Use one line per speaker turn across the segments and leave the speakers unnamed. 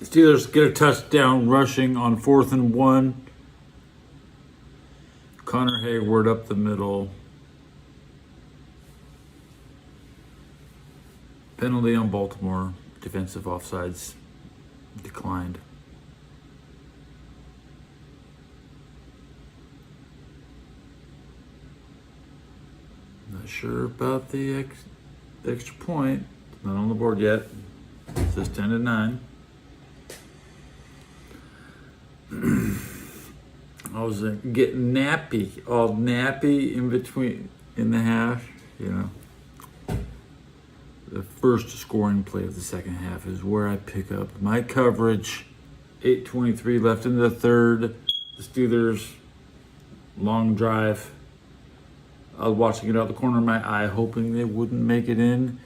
Steelers get a touchdown rushing on 4th and 1. Connor Hayward up the middle. Penalty on Baltimore. Defensive offsides declined. Not sure about the extra point. Not on the board yet. It says 10-9. I was getting all nappy in the half, you know. The first scoring play of the second half is where I pick up my coverage. 8:23 left in the third. The Steelers, long drive. I was watching it out the corner of my eye, hoping they wouldn't make it in.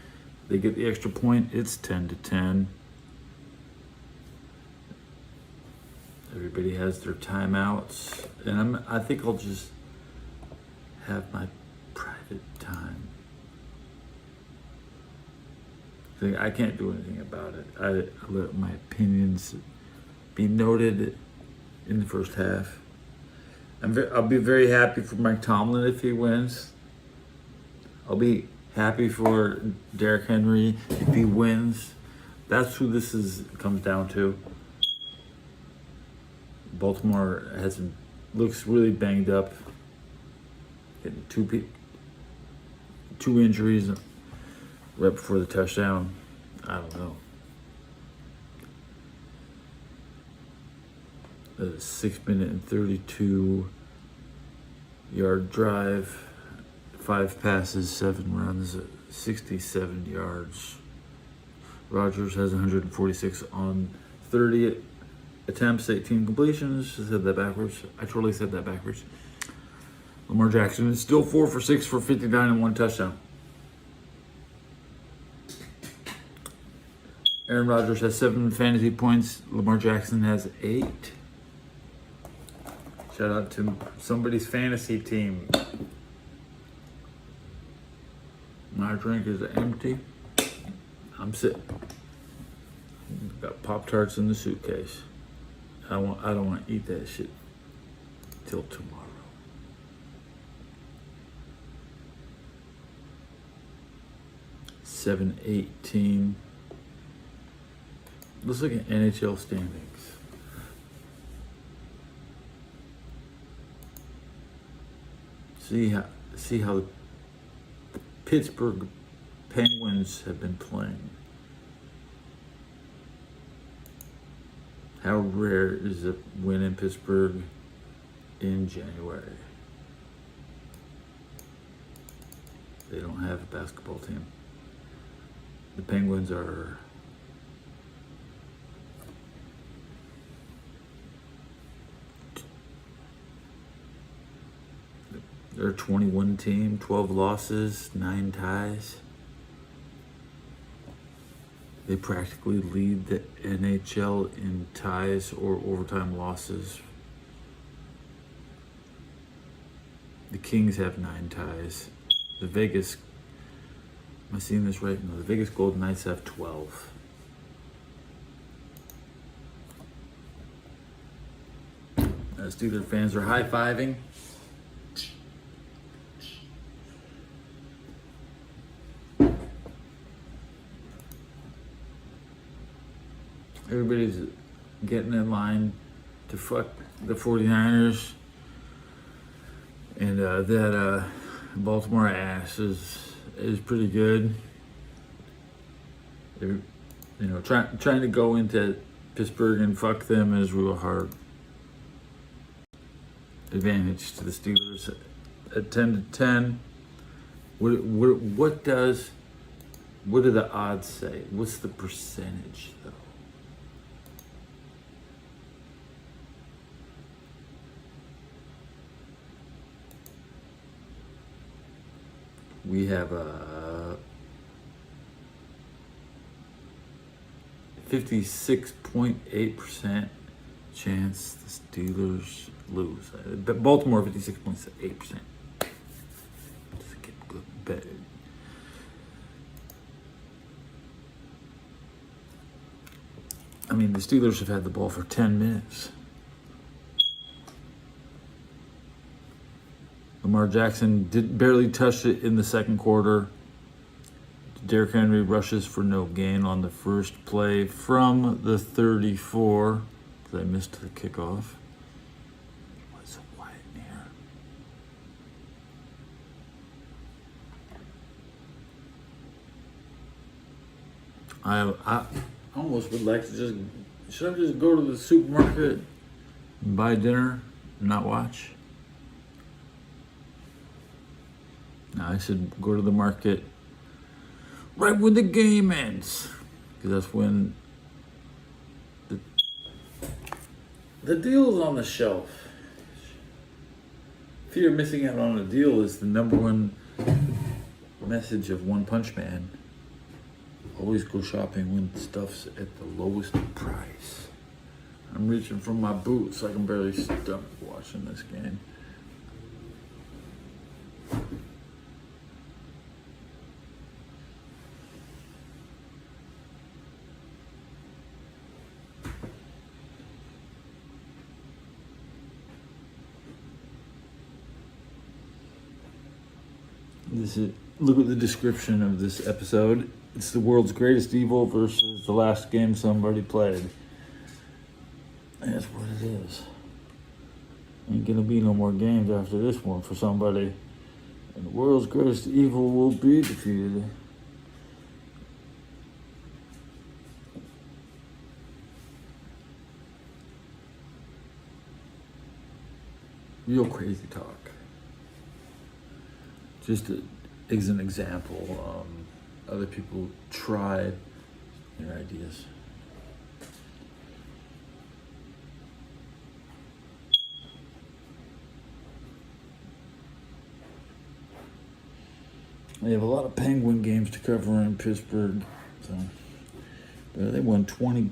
They get the extra point. It's 10-10. Everybody has their timeouts, and I think I'll just have my private time. I can't do anything about it. I let my opinions be noted in the first half. I'll be very happy for Mike Tomlin if he wins. I'll be happy for Derrick Henry if he wins. That's who comes down to. Baltimore looks really banged up. Getting two injuries right before the touchdown. I don't know. A 6-minute and 32-yard drive, 5 passes, 7 runs, 67 yards. Rodgers has 146 on 30 attempts, 18 completions. I said that backwards. I totally said that backwards. Lamar Jackson is still 4 for 6 for 59 and 1 touchdown. Aaron Rodgers has 7 fantasy points. Lamar Jackson has 8. Shout out to somebody's fantasy team. My drink is empty. I'm sick. Got Pop-Tarts in the suitcase. I don't want to eat that shit till tomorrow. $7-18. Let's look at NHL standings. See how the Pittsburgh Penguins have been playing. How rare is a win in Pittsburgh in January? They don't have a basketball team. The Penguins are they're a 21 team, 12 losses, 9 ties. They practically lead the NHL in ties or overtime losses. The Kings have 9 ties. The Vegas, am I seeing this right? No, the Vegas Golden Knights have 12. Steelers fans are high-fiving. Everybody's getting in line to fuck the 49ers. And that Baltimore ass is pretty good. They're, trying to go into Pittsburgh and fuck them is real hard. Advantage to the Steelers at 10-10. What do the odds say? What's the percentage though? We have a 56.8% chance the Steelers lose. Baltimore 56.8%. Just get good bet. I mean, the Steelers have had the ball for 10 minutes. Lamar Jackson barely touched it in the second quarter. Derrick Henry rushes for no gain on the first play from the 34. I missed the kickoff. Why is it so quiet in here? I almost would like to should I just go to the supermarket and buy dinner and not watch? No, I should go to the market right when the game ends, because that's when the deal's on the shelf. Fear of missing out on a deal is the number one message of One Punch Man. Always go shopping when stuff's at the lowest price. I'm reaching for my boots. I can barely stomach watching this game. Look at the description of this episode. It's the world's greatest evil versus the last game somebody played. And that's what it is. Ain't gonna be no more games after this one for somebody. And the world's greatest evil will be defeated. Real crazy talk. Just as an example, other people tried their ideas. They have a lot of Penguin games to cover in Pittsburgh. So they won 20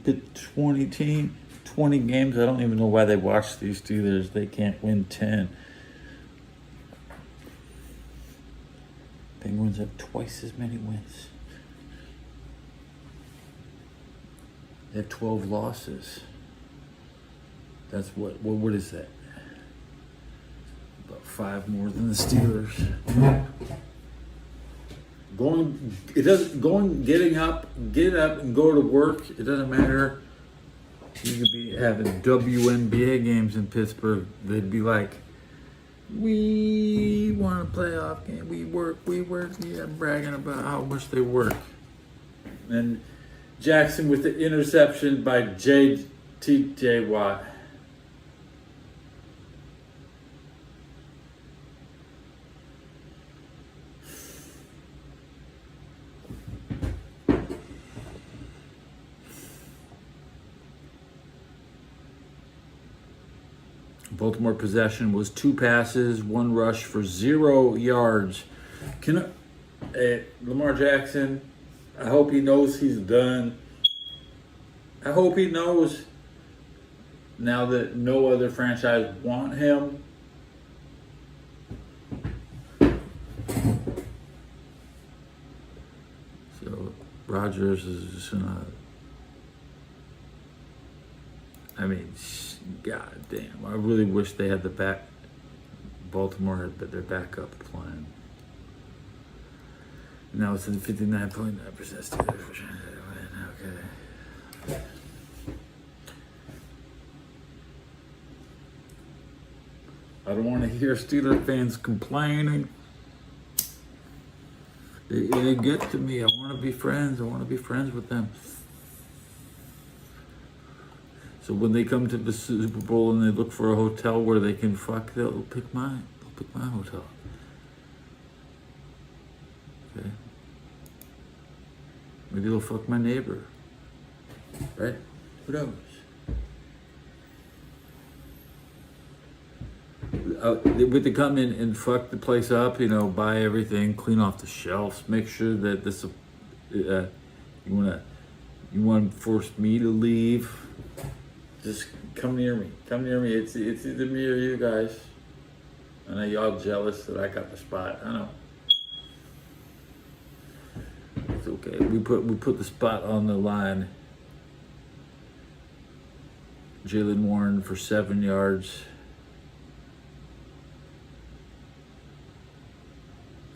games. I don't even know why they watch these Steelers. They can't win 10. Penguins have twice as many wins. They have 12 losses. That's what is that? About 5 more than the Steelers. Getting up and go to work. It doesn't matter. You could be having WNBA games in Pittsburgh. They'd be like, we want a playoff game. We work. Yeah, bragging about how much they work. And Jackson with the interception by T.J. Watt. Baltimore possession was 2 passes, 1 rush for 0 yards. Lamar Jackson, I hope he knows he's done. I hope he knows now that no other franchise want him. So Rodgers is just gonna, God damn. I really wish they had Baltimore had their backup plan. Now it's in 59.9% Okay. I don't want to hear Steelers fans complaining. They get to me. I want to be friends. I want to be friends with them. So when they come to the Super Bowl and they look for a hotel where they can fuck, they'll pick mine. They'll pick my hotel. Okay? Maybe they'll fuck my neighbor. Right? Who knows? Would they come in and fuck the place up, buy everything, clean off the shelves, make sure that this, you want to force me to leave? Just come near me. Come near me. It's either me or you guys. I know y'all jealous that I got the spot. I know. It's okay. We put the spot on the line. Jalen Warren for 7 yards.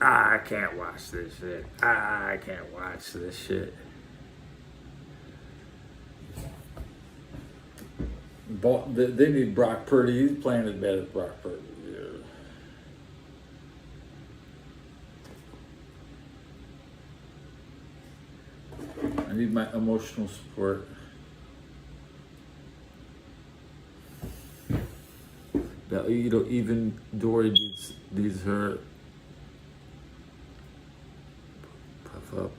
I can't watch this shit. I can't watch this shit. They need Brock Purdy. He's playing as bad as Brock Purdy. I need my emotional support. Even Dory needs her puff up.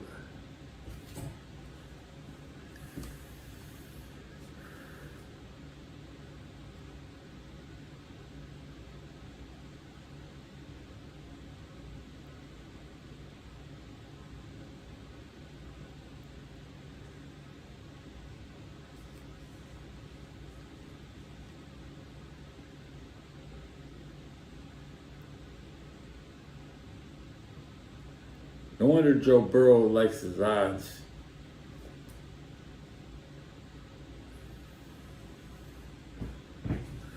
No wonder Joe Burrow likes his odds.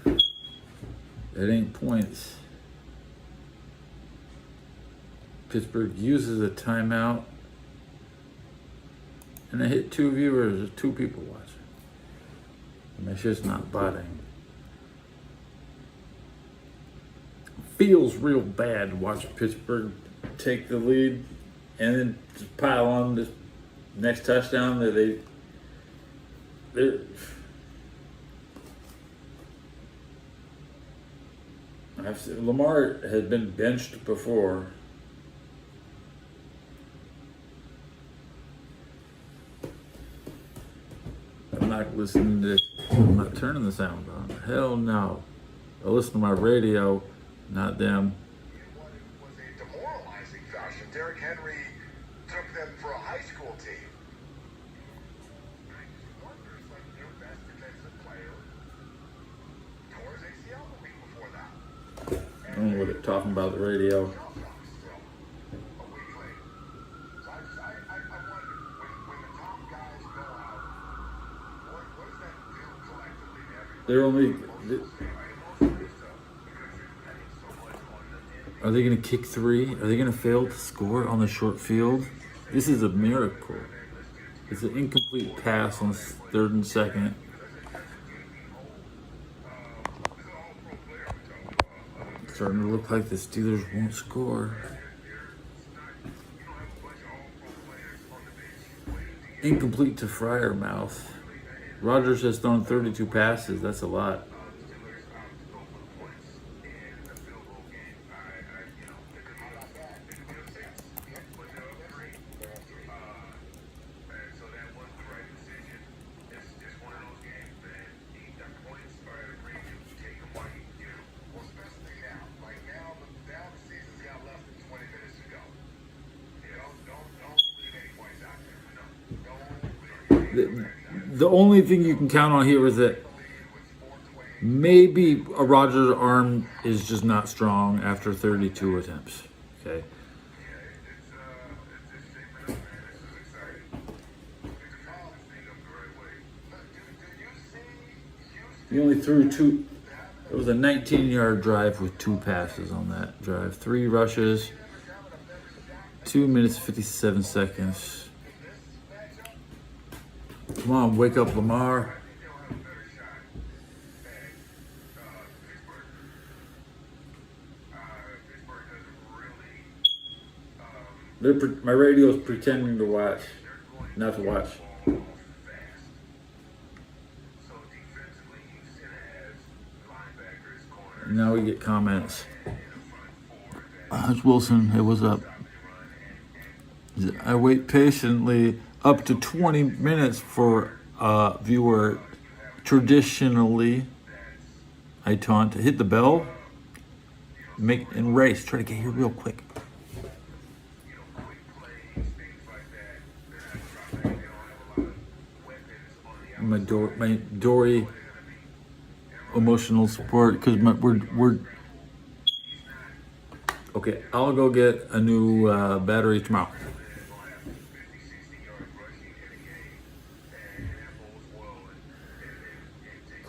It ain't points. Pittsburgh uses a timeout. And I hit 2 viewers, 2 people watching. And it's just not botting. Feels real bad to watch Pittsburgh take the lead and then just pile on this next touchdown that Lamar has been benched before. I'm not turning the sound on. Hell no. I listen to my radio, not them.
It was a demoralizing fashion. Derrick Henry took them for a high school team. I just wonder, it's like their best defensive player tore his ACL the week before that.
I don't know what they're talking about the radio.
A week later. So I wonder, when the top guys go out, what does that do collectively to everybody?
They're only. Are they going to kick 3? Are they going to fail to score on the short field? This is a miracle. It's an incomplete pass on 3rd and 2nd. It's starting to look like the Steelers won't score. Incomplete to Freiermouth. Rodgers has thrown 32 passes. That's a lot. The only thing you can count on here is that maybe a Rodgers' arm is just not strong after 32 attempts. Okay. He only threw 2. It was a 19-yard drive with 2 passes on that drive. 3 rushes, 2 minutes, 57 seconds. Come on, wake up, Lamar. My radio's pretending to watch, not to watch. Now we get comments. It's Wilson. Hey, what's up? I wait patiently up to 20 minutes for a viewer. Traditionally, I taunt to hit the bell, make and race. Try to get here real quick. My Dory emotional support because we're okay. I'll go get a new battery tomorrow.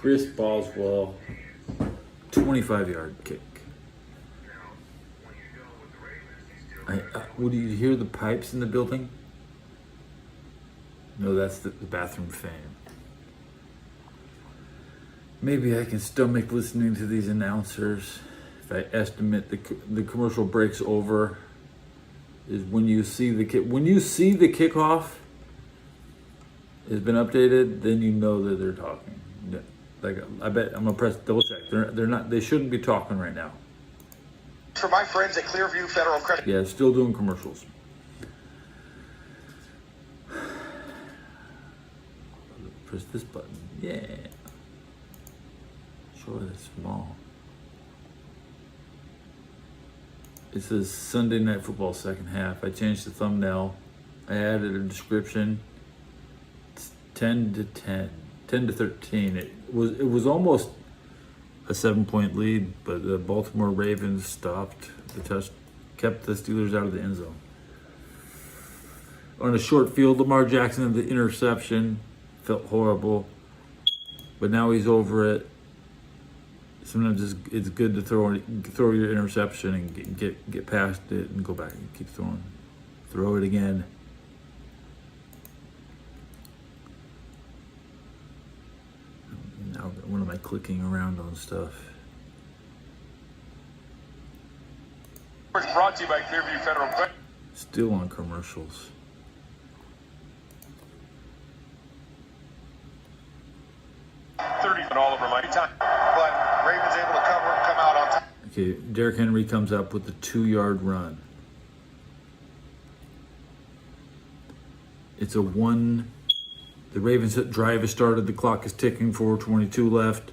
Chris Boswell, 25-yard kick. Would you hear the pipes in the building? No, that's the bathroom fan. Maybe I can stomach listening to these announcers. If I estimate the commercial breaks over, is when you see the kickoff has been updated, then you know that they're talking. Like, I bet I'm gonna press double check. They're not. They shouldn't be talking right now.
For my friends at Clearview Federal Credit.
Yeah, still doing commercials. Press this button. Yeah. Sure, that's small. It says Sunday Night Football second half. I changed the thumbnail. I added a description. It's 10 to 10. 10 to 13. It was almost a 7-point lead, but the Baltimore Ravens stopped the touch, kept the Steelers out of the end zone. On a short field, Lamar Jackson had the interception. Felt horrible, but now he's over it. Sometimes it's good to throw your interception and get past it and go back and keep throwing. Throw it again. Now, when am I clicking around on stuff?
It's brought to you by Clearview Federal Credit.
Still on commercials.
All over my time, but Ravens able to come out on top.
Okay, Derrick Henry comes up with a 2-yard run. It's a one. The Ravens drive has started. The clock is ticking. 4:22 left.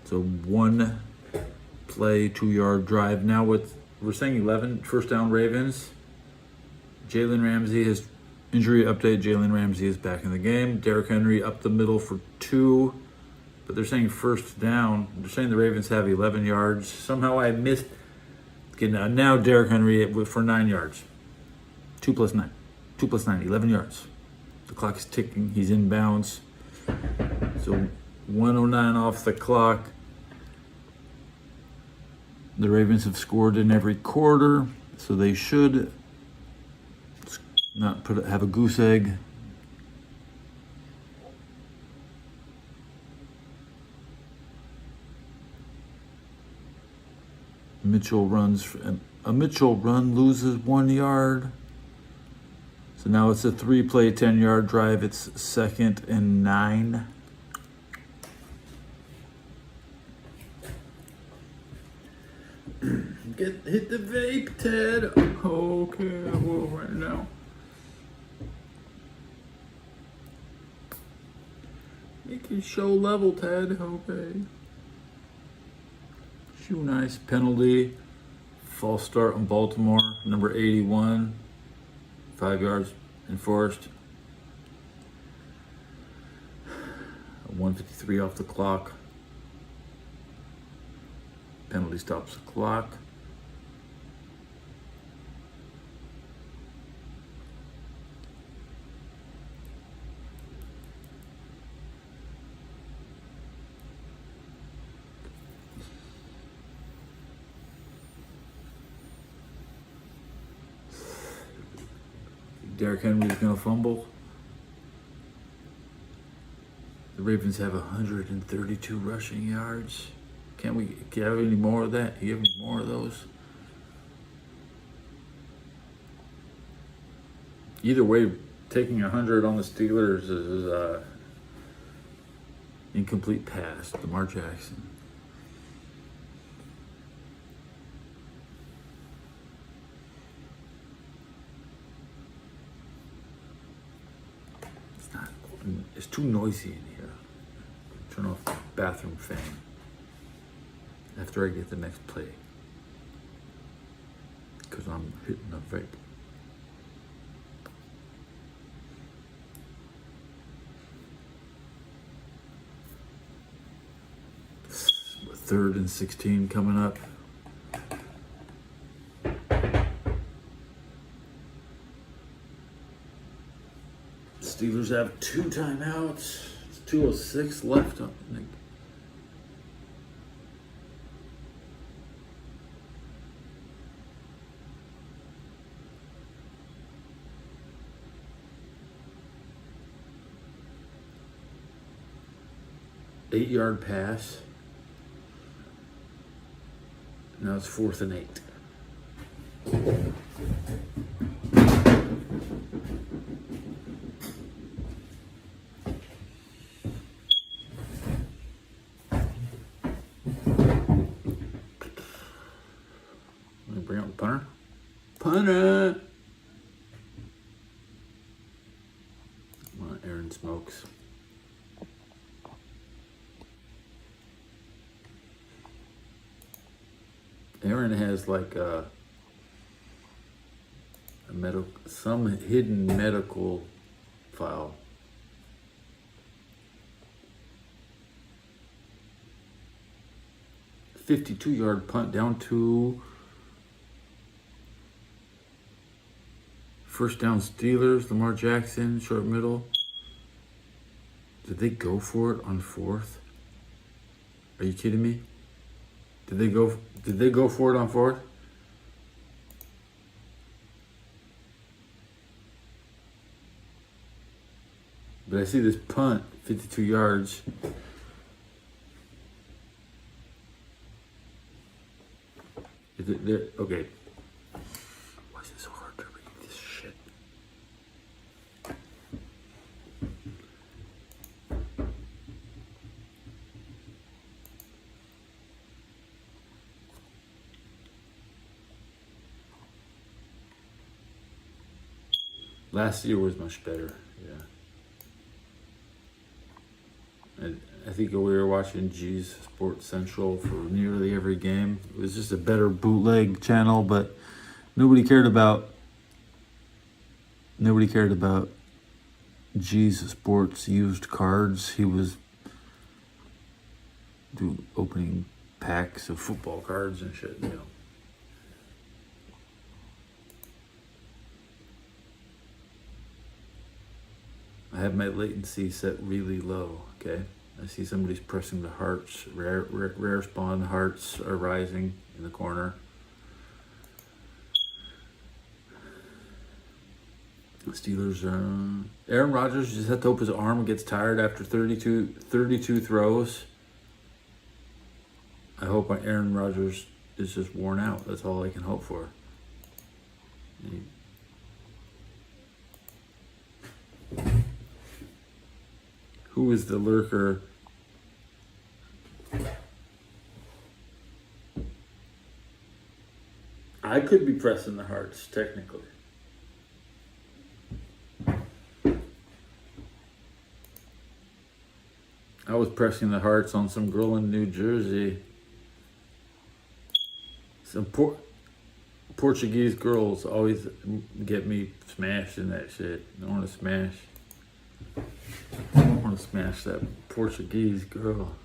It's a 1-play, 2-yard drive. Now we're saying 11 first down Ravens. Jalen Ramsey has injury update. Jalen Ramsey is back in the game. Derrick Henry up the middle for 2. But they're saying first down. They're saying the Ravens have 11 yards. Somehow I missed. Okay, now Derrick Henry for 9 yards. 2 plus 9. 2 plus 9, 11 yards. The clock is ticking. He's in bounds. So 1:09 off the clock. The Ravens have scored in every quarter, so they should not have a goose egg. A Mitchell run loses 1 yard. So now it's a 3-play, 10-yard drive. It's 2nd and 9. Hit the vape, Ted. Okay, I will right now. Make your show level, Ted. Okay. Shoe nice penalty. False start on Baltimore. Number 81. 5 yards enforced. 1:53 off the clock. Penalty stops the clock. Derrick Henry is going to fumble. The Ravens have 132 rushing yards. Can we have any more of that? Do you have any more of those? Either way, taking 100 on the Steelers is incomplete pass. Lamar Jackson. It's too noisy in here. Turn off the bathroom fan after I get the next play, because I'm hitting a vape. Third and 16 coming up. Steelers have 2 timeouts. It's 2:06 left. 8-yard pass. Now it's 4th and 8. Let me bring out the punter. Punter! Come on, Aaron Smokes. Aaron has like some hidden medical file. "52-yard punt down to first down Steelers. Lamar Jackson, short middle." Did they go for it on 4th? Are you kidding me? Did they go for it on 4th? But I see this punt, 52 yards. Is it there? Okay. Why is it so hard to read this shit? Last year was much better, yeah. I think we were watching G's Sports Central for nearly every game. It was just a better bootleg channel, but nobody cared about G's Sports used cards. He was opening packs of football cards and shit, you know. I have my latency set really low, okay? I see somebody's pressing the hearts. Rare spawn hearts are rising in the corner. Steelers, Aaron Rodgers just had to hope his arm gets tired after 32 throws. I hope Aaron Rodgers is just worn out. That's all I can hope for. Who is the lurker? I could be pressing the hearts, technically. I was pressing the hearts on some girl in New Jersey. Some Portuguese girls always get me smashed in that shit. I want to smash. I want to smash that Portuguese girl.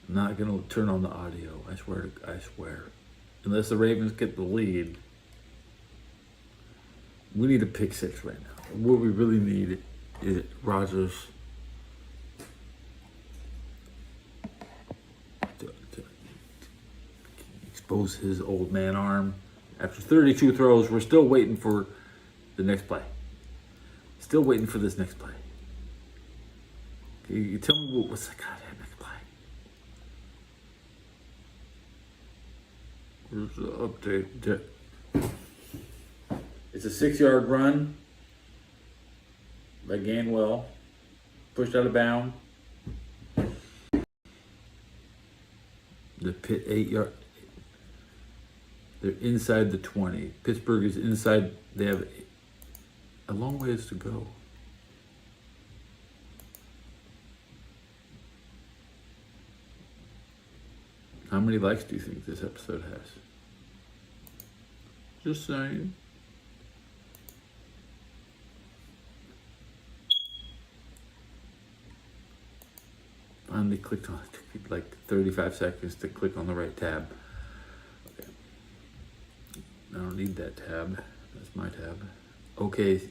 I'm not gonna turn on the audio. I swear. Unless the Ravens get the lead. We need a pick 6 right now. What we really need is Rodgers to expose his old man arm. After 32 throws, we're still waiting for the next play. Still waiting for this next play. You tell me what's the goddamn next play? Where's the update? It's a 6-yard run by Gainwell. Pushed out of bounds. The Pitt 8-yard. They're inside the 20. Pittsburgh is inside. They have a long ways to go. How many likes do you think this episode has? Just saying. Finally clicked on it. It took me like 35 seconds to click on the right tab. Okay. I don't need that tab. That's my tab. Okay.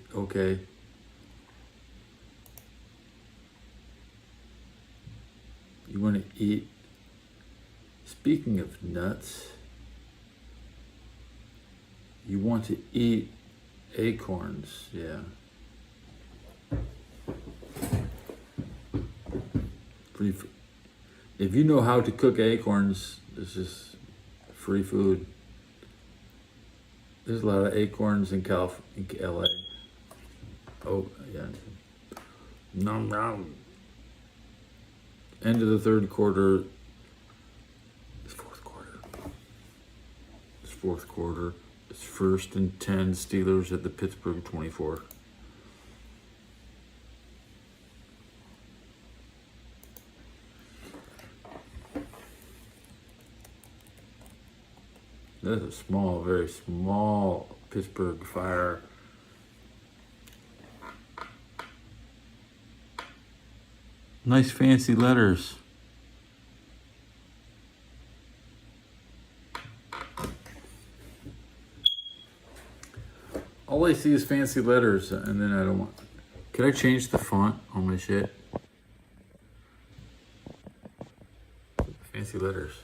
You want to eat? Speaking of nuts, you want to eat acorns, yeah. free. If you know how to cook acorns, it's just free food. There's a lot of acorns in LA. Oh yeah. Nom nom. End of the third quarter. It's fourth quarter. It's fourth quarter. It's 1st and 10. Steelers at the Pittsburgh 24. That's a small, very small Pittsburgh Fire. Nice fancy letters. All I see is fancy letters, and then I don't want. Could I change the font on my shit? Fancy letters.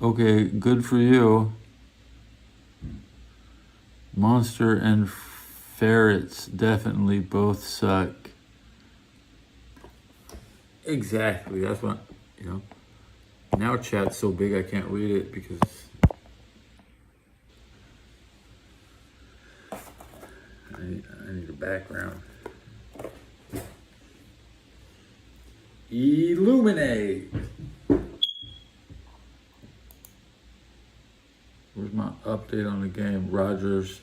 Okay, good for you. Monster and ferrets definitely both suck. Exactly, that's what, Now chat's so big I can't read it because I need a background. Illuminate. Where's my update on the game? Rodgers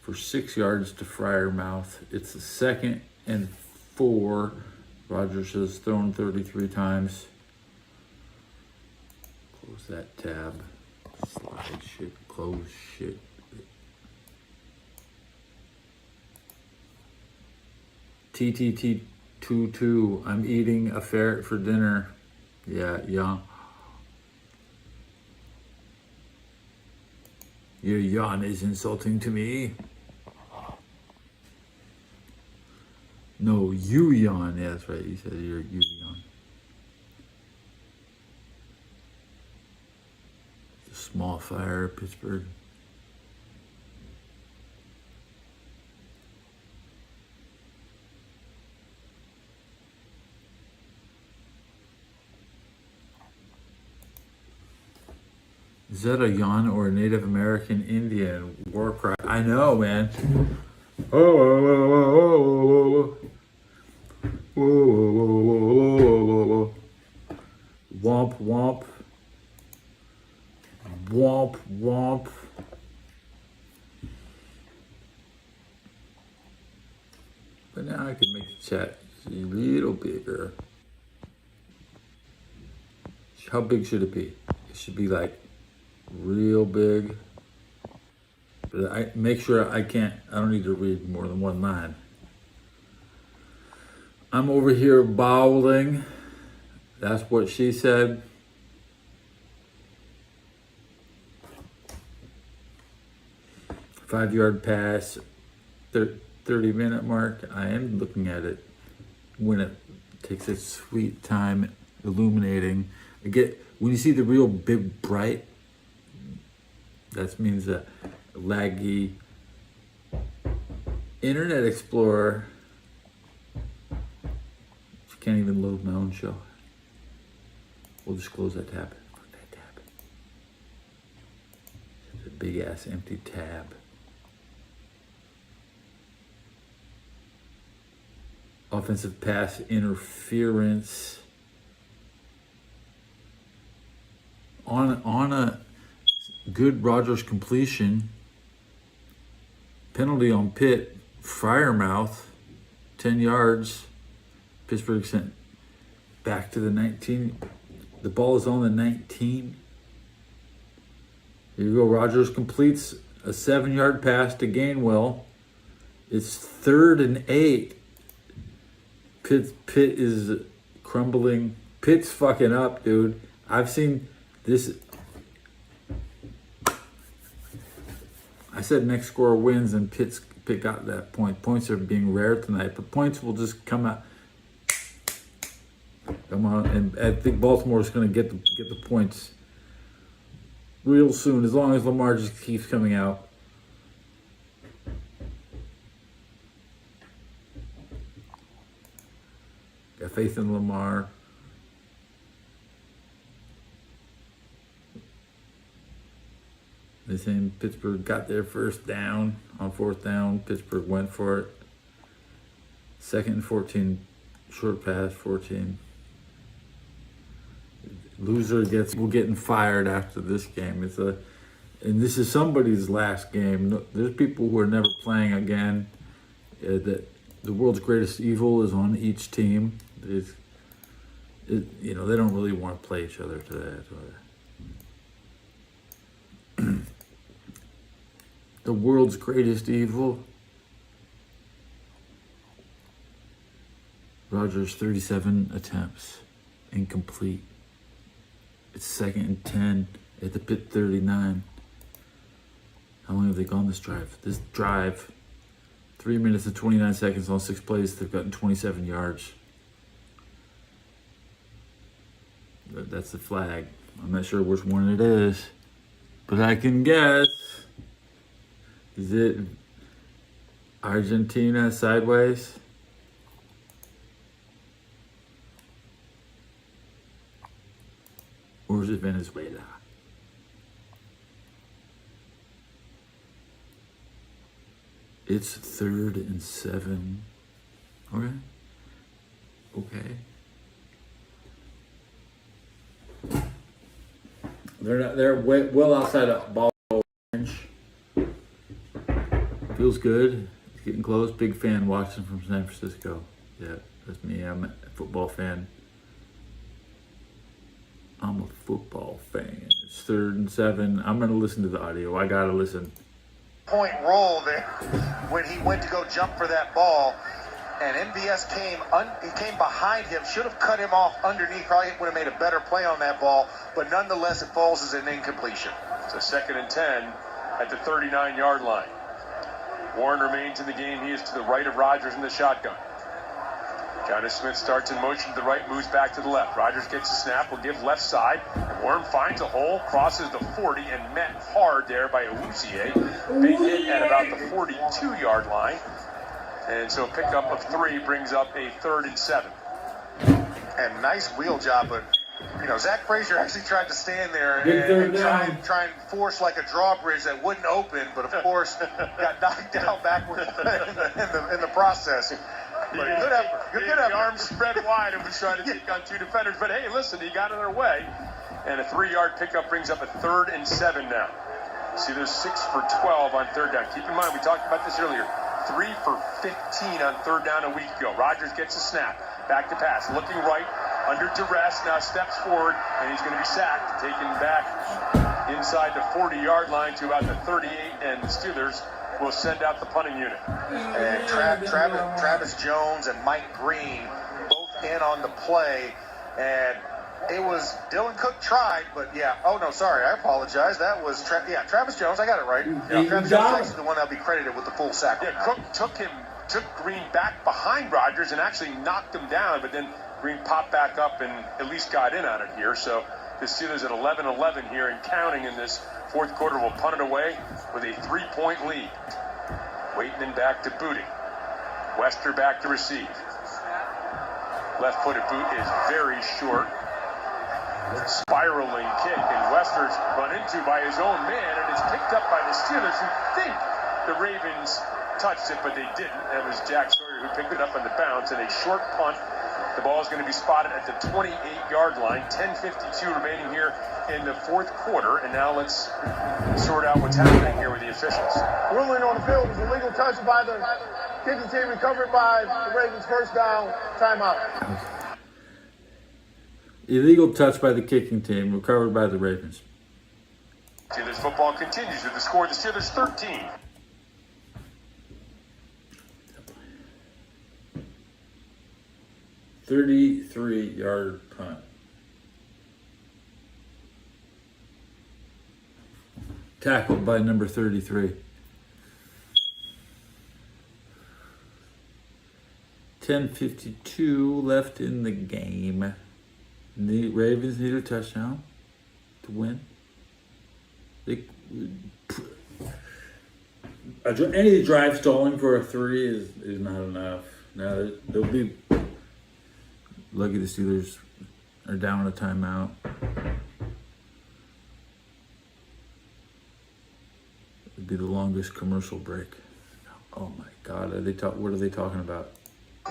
for 6 yards to Friarmouth. It's the 2nd and 4. Rodgers has thrown 33 times. Close that tab. Slide shit. Close shit. TTT22. I'm eating a ferret for dinner. Yeah. Your yawn is insulting to me. No, you yawn. Yeah, that's right. You said you yawn. Small fire, Pittsburgh. Is that a yawn or a Native American Indian war cry? I know, man. Oh, womp womp. Womp womp. But now I can make the chat a little bigger. How big should it be? It should be like real big. But I make sure I don't need to read more than one line. I'm over here bowling. That's what she said. Five-yard pass, 30-minute mark. I am looking at it when it takes its sweet time illuminating. When you see the real big bright, that means that laggy Internet Explorer. You can't even load my own show. We'll just close that tab. Fuck that tab. It's a big ass empty tab. Offensive pass interference. On a good Rodgers completion, penalty on Pitt, Friarmouth, 10 yards. Pittsburgh sent back to the 19. The ball is on the 19. Here you go. Rodgers completes a 7-yard pass to Gainwell. It's 3rd and 8. Pitt is crumbling. Pitt's fucking up, dude. I've seen this. I said next score wins and Pitt got that point. Points are being rare tonight, but points will just come out. Come on, and I think Baltimore's going to get the points real soon, as long as Lamar just keeps coming out. faith in Lamar. They're saying Pittsburgh got their first down on 4th down. Pittsburgh went for it. 2nd and 14, short pass, 14. Loser we're getting fired after this game. And this is somebody's last game. There's people who are never playing again. The world's greatest evil is on each team. They don't really want to play each other today. The world's greatest evil. Rodgers, 37 attempts, incomplete. It's 2nd and 10 at the Pitt 39. How long have they gone this drive? This drive, 3 minutes and 29 seconds on 6 plays. They've gotten 27 yards. That's the flag. I'm not sure which one it is, but I can guess. Is it Argentina sideways? Or is it Venezuela? It's 3rd and 7. Okay. They're well outside of ball range. Feels good. It's getting close. Big fan watching from San Francisco. Yeah, that's me. I'm a football fan. It's 3rd and 7. I'm going to listen to the audio. I got to listen.
Point roll there when he went to go jump for that ball, and MVS came behind him, should have cut him off underneath, probably would have made a better play on that ball, but nonetheless it falls as an incompletion.
It's a 2nd and 10 at the 39-yard line. Warren remains in the game. He is to the right of Rodgers in the shotgun. Johnny Smith starts in motion to the right, moves back to the left. Rodgers gets a snap, will give left side. Warren finds a hole, crosses the 40, and met hard there by Awuzie. Big hit at about the 42-yard line. And so a pickup of 3 brings up a 3rd and 7.
And nice wheel job, but Zach Frazier actually tried to stand there and try and force like a drawbridge that wouldn't open, but of course got knocked out backward in the process. But good effort. Good effort.
The arms spread wide and was trying to take on 2 defenders. But hey, listen, he got in their way. And a 3-yard pickup brings up a 3rd and 7 now. See, there's 6 for 12 on 3rd down. Keep in mind, we talked about this earlier. 3 for 15 on 3rd down a week ago. Rodgers gets a snap. Back to pass. Looking right. Under duress. Now steps forward. And he's going to be sacked. Taken back inside the 40-yard line to about the 38. And the Steelers will send out the punting unit.
And Travis Jones and Mike Green both in on the play. And it was Dylan Cook tried, but yeah. Oh, no, sorry. I apologize. That was Travis Jones. I got it right. Travis Jones is actually the one that'll be credited with the full sack.
Yeah, Cook took Green back behind Rodgers and actually knocked him down, but then Green popped back up and at least got in on it here. So the Steelers at 11-11 here and counting in this 4th quarter will punt it away with a 3-point lead. Waitman back to booting. Wester back to receive. Left-footed boot is very short. Spiraling kick, and Wester's run into by his own man, and it's picked up by the Steelers, who think the Ravens touched it, but they didn't. It was Jack Sawyer who picked it up on the bounce, and a short punt. The ball is going to be spotted at the 28-yard line. 10:52 remaining here in the 4th quarter, and now let's sort out what's happening here with the officials.
Ruling on the field is illegal touch by the kicking team, recovered by the Ravens. First down, timeout.
Illegal touch by the kicking team, recovered by the Ravens.
Steelers football continues with the score. The Steelers 13.
33-yard punt. Tackled by number 33. 10:52 left in the game. The Ravens need a touchdown to win. Any drive stalling for a 3 is not enough. Now there'll be Lucky the Steelers are down a timeout. It'd be the longest commercial break. Oh my God, what are they talking about?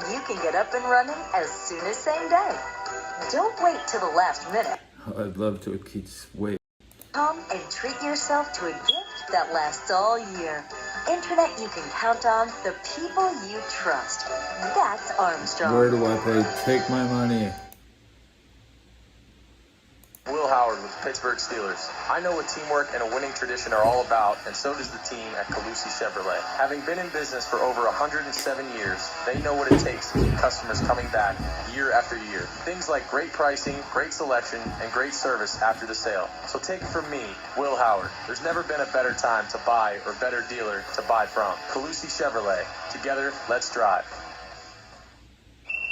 You can get up and running as soon as same day. Don't wait till the last minute.
I'd love to wait.
Come and treat yourself to a gift that lasts all year. Internet you can count on, the people you trust. That's Armstrong.
Where do I pay? Take my money.
Will Howard with the Pittsburgh Steelers. I know what teamwork and a winning tradition are all about, and so does the team at Calusi Chevrolet. Having been in business for over 107 years, they know what it takes to keep customers coming back year after year. Things like great pricing, great selection, and great service after the sale. So take it from me, Will Howard. There's never been a better time to buy or better dealer to buy from. Calusi Chevrolet. Together, let's drive.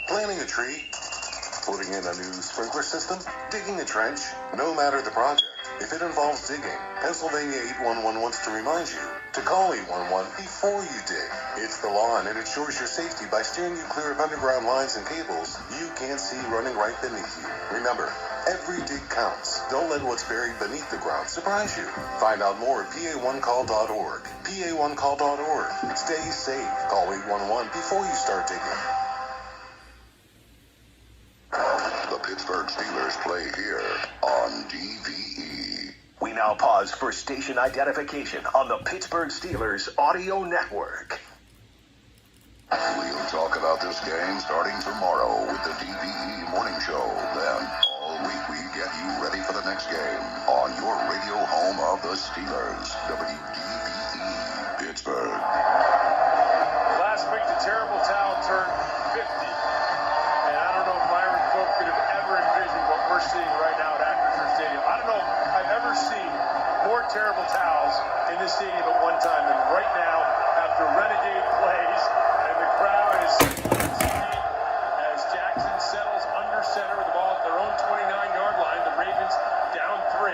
Planting a tree, putting in a new sprinkler system, digging a trench, no matter the project. If it involves digging, Pennsylvania 811 wants to remind you to call 811 before you dig. It's the law and it ensures your safety by steering you clear of underground lines and cables you can't see running right beneath you. Remember, every dig counts. Don't let what's buried beneath the ground surprise you. Find out more at pa1call.org. pa1call.org. Stay safe. Call 811 before you start digging.
The Pittsburgh Steelers play here on DVE.
We now pause for station identification on the Pittsburgh Steelers audio network.
We'll talk about this game starting tomorrow with the DVE Morning Show. Then, all week we get you ready for the next game on your radio home of the Steelers, WDVE, Pittsburgh.
Last week, the terrible towel turned 50. And I don't know if Myron Cook could have ever envisioned what we're seeing right now at Acrisure Stadium. I don't know if I've ever seen more terrible towels in this stadium at one time than right now after Renegade plays. And the crowd is as Jackson settles under center with the ball at their own 29-yard line. The Ravens down 3.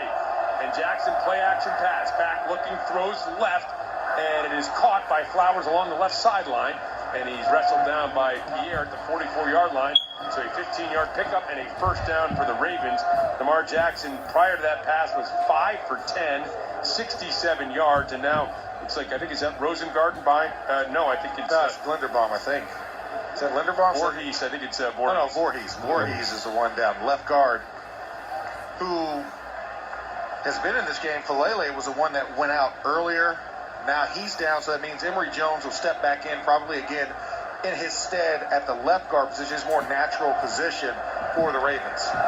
And Jackson play action pass. Back looking, throws left. And it is caught by Flowers along the left sideline. And he's wrestled down by Pierre at the 44-yard line. So a 15-yard pickup and a first down for the Ravens. Lamar Jackson, prior to that pass, was 5 for 10, 67 yards. And now, looks like, I think, is that Rosengarten behind? No, I think it's
Linderbaum, I think. Is that Linderbaum?
Voorhees. I think it's Voorhees.
No, Voorhees. Voorhees is the one down. Left guard, who has been in this game. Falele was the one that went out earlier. Now he's down, so that means Emory Jones will step back in probably again in his stead at the left guard position, his more natural position for the Ravens.
All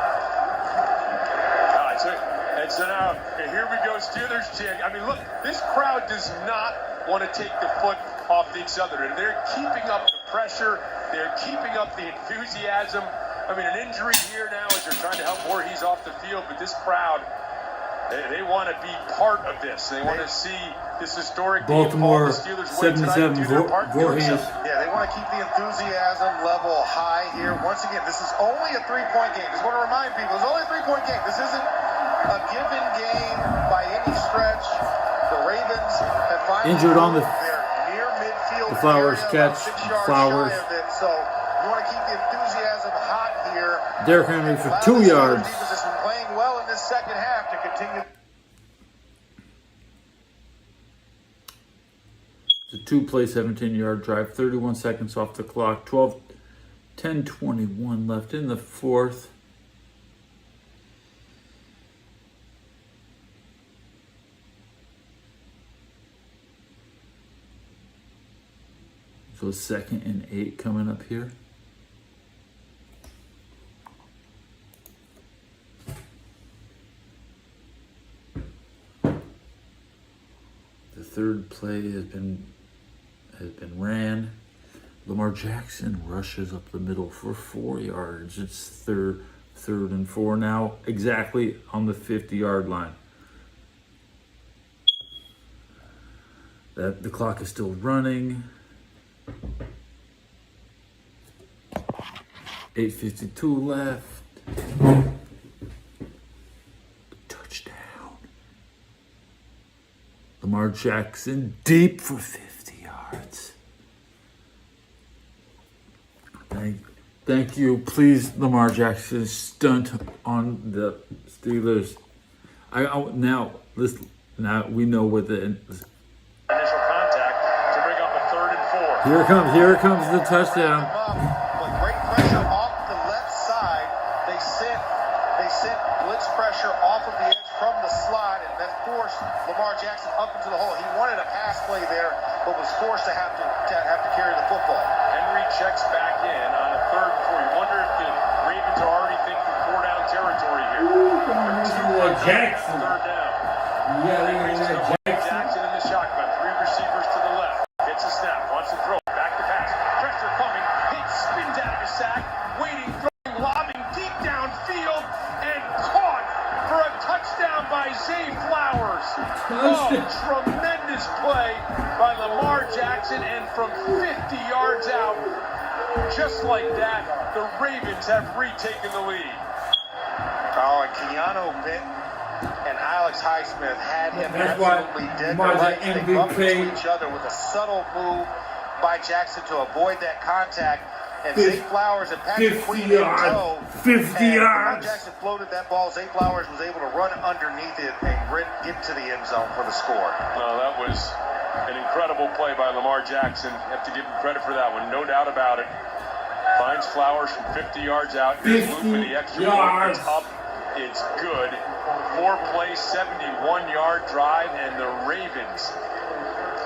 right, so now, here we go, Steelers chant. I mean, look, this crowd does not want to take the foot off each other. They're keeping up the pressure. They're keeping up the enthusiasm. I mean, an injury here now as they're trying to help Voorhees off the field, but this crowd, they want to be part of this. They want to see this historic
Baltimore
game. The Steelers win tonight and
77
do their part.
Voorhees.
Yeah, they want to keep the enthusiasm level high here. Once again, this is only a 3-point game. Just want to remind people, it's only a 3-point game. This isn't a given game by any stretch. The Ravens have finally
Injured on the
near midfield.
the Flowers
area,
catch.
about 6 yards
Flowers.
shy of it. So you want to keep the enthusiasm hot here.
Derrick Henry for
Allow
2
the Steelers
yards.
defense has been playing well in this second half to continue.
It's a 2-play, 17-yard drive, 31 seconds off the clock, 10:21 left in the fourth. So 2nd and 8 coming up here. The third play has been ran. Lamar Jackson rushes up the middle for 4 yards. It's third and 4 now, exactly on the 50-yard line. The clock is still running. 8:52 left. Touchdown. Lamar Jackson deep for 50 yards. Thank you. Please, Lamar Jackson, stunt on the Steelers. Now listen. Now we know what the
Initial contact to bring up a 3rd and 4.
here comes the touchdown.
But great pressure off the left side. They sent blitz pressure off of the edge from the slot, and that forced Lamar Jackson up into the hole. He wanted a pass play there, but was forced to have to carry the football.
Henry checks back in on a 3rd and 4. You wonder if the Ravens are already thinking 4-down territory here.
Jackson.
3rd down.
Yeah, Jackson.
Jackson in the shotgun. 3 receivers to the left. Gets a snap. Wants to throw. Back to pass. Pressure coming. Hits. Spins out of a sack. Waiting. Throwing. Lobbing deep downfield. And caught for a touchdown by Zay Flowers. Oh, tremendous play by Lamar Jackson. And from 50 yards out, just like that, the Ravens have retaken the lead.
Oh, and Keanu Pitt and Alex Highsmith had him
That's
absolutely
why
dead to
Lamar's
rights.
an
They bumped
MVP.
into each other with a subtle move by Jackson to avoid that contact. And Zay Flowers and Patrick
50
Queen in
yards.
tow.
50
And Lamar
yards.
Jackson floated that ball. Zay Flowers was able to run underneath it and get to the end zone for the score.
Well, that was an incredible play by Lamar Jackson. Have to give him credit for that one, no doubt about it. Finds Flowers from 50 yards out. Here's
50
Luke with the extra
yards.
point. It's up. It's good. 4-play, 71-yard drive, and the Ravens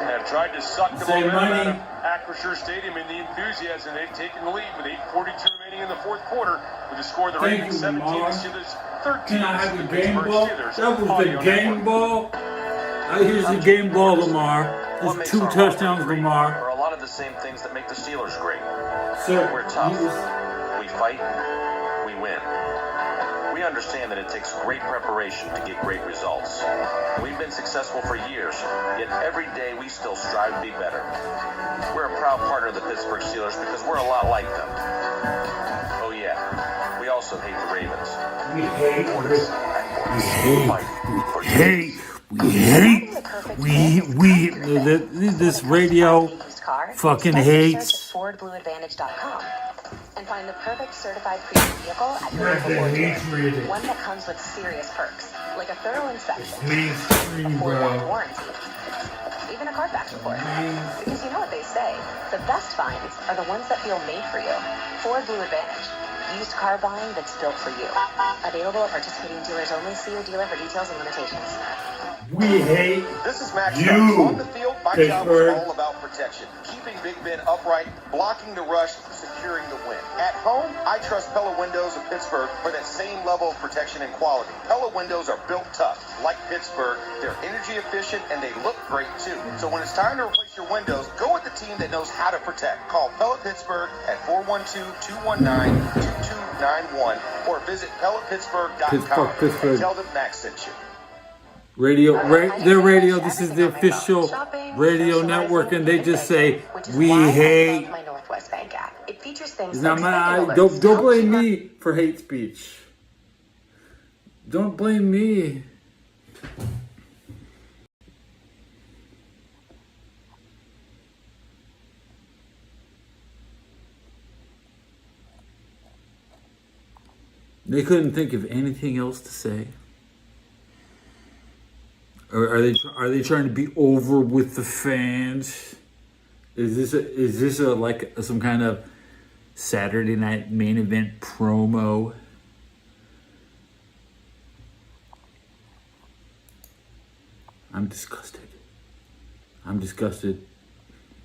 have tried to suck the
Say
momentum out
money.
of Acrisure Stadium in the enthusiasm. They've taken the lead with 8:42 remaining in the 4th quarter. With the score, the
Thank
Ravens
you,
17,
Lamar.
the Steelers 13.
Can I have
the
the game
Pittsburgh
ball?
Steelers
That was
Audio
the game
Network.
ball. Here's the game ball, Lamar.
What
There's
makes
2
our
touchdowns,
offense great
Lamar.
are a lot of the same things that make the Steelers great.
Sir,
We're tough.
you-
We fight. We win. We understand that it takes great preparation to get great results. We've been successful for years, yet every day we still strive to be better. We're a proud partner of the Pittsburgh Steelers because we're a lot like them. Oh yeah, we also hate the Ravens.
we hate, this radio fucking hates.
FordBlueAdvantage.com and find the perfect certified premium vehicle at your local Ford dealer. One that comes with serious perks, like a thorough inspection, a 4-year warranty, even a Carfax report. Because you know what they say, the best finds are the ones that feel made for you. Ford Blue Advantage. Used car buying that's built for you. Available at participating dealers only. See your dealer for details and limitations.
We hate
This is Max
you,
Jones. On the field, my job was
Pittsburgh.
all about protection. Keeping Big Ben upright, blocking the rush, securing the win. At home, I trust Pella Windows of Pittsburgh for that same level of protection and quality. Pella Windows are built tough. Like Pittsburgh, they're energy efficient and they look great too. So when it's time to replace your windows, go with the team that knows how to protect. Call Pella Pittsburgh at 412-219-2291 or visit PellaPittsburgh.com
Pittsburgh.
and tell them Max sent you.
their radio. This is the official radio network, and they just say we hate.
My Northwest Bank app. It features things
Now,
like
don't blame me for hate speech. Don't blame me. They couldn't think of anything else to say. Or are they trying to be over with the fans? Is this like some kind of Saturday night main event promo? I'm disgusted.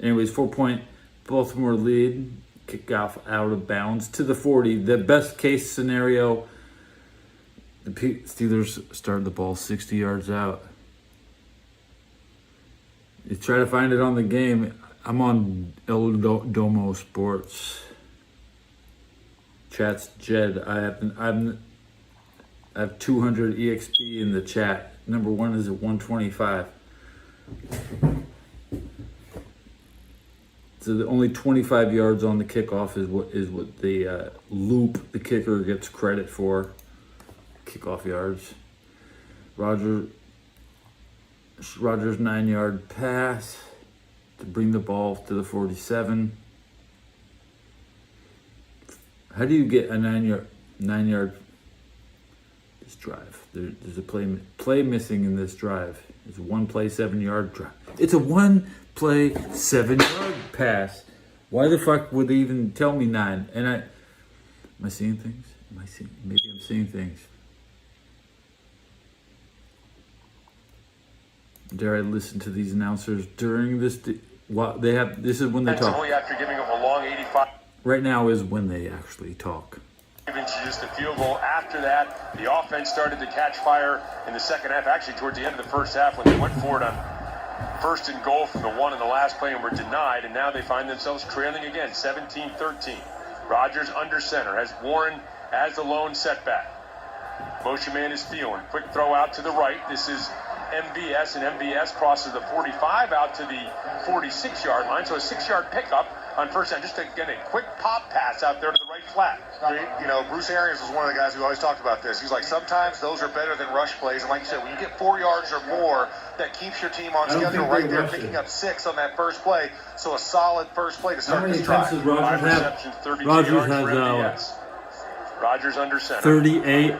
Anyways, 4-point Baltimore lead. Kick off out of bounds to the 40. The best case scenario, the Steelers start the ball 60 yards out. You try to find it on the game. I'm on El Domo Sports. Chat's Jed. I have 200 EXP in the chat. Number 1 is at 125. So the only 25 yards on the kickoff is what the loop the kicker gets credit for. Kickoff yards. Rodgers' 9-yard pass to bring the ball to the 47. How do you get a 9-yard this drive? There's a play missing in this drive. It's a 1 play 7-yard drive. It's a 1 play 7-yard pass. Why the fuck would they even tell me 9? And am I seeing things? Maybe I'm seeing things. Dare I listen to these announcers during this? This is when they talk.
After giving up a long 85.
Right now is when they actually talk.
Just a field goal. After that, the offense started to catch fire in the second half. Actually, towards the end of the first half, when they went for it on 1st and goal from the 1 in the last play and were denied, and now they find themselves trailing again, 17-13. Rodgers under center has Warren as the lone setback. Motion man is Thielen. Quick throw out to the right. This is MVS, and MVS crosses the 45 out to the 46-yard line. So a 6-yard pickup on first down. Just again a quick pop pass out there to the right flat.
You know, Bruce Arians was one of the guys who always talked about this. He's like, sometimes those are better than rush plays. And like you said, when you get 4 yards or more, that keeps your team on schedule right there, picking up 6 on that first play. So a solid first play to start this drive.
5 receptions, 32 yards for MVS. Rodgers under center.
38.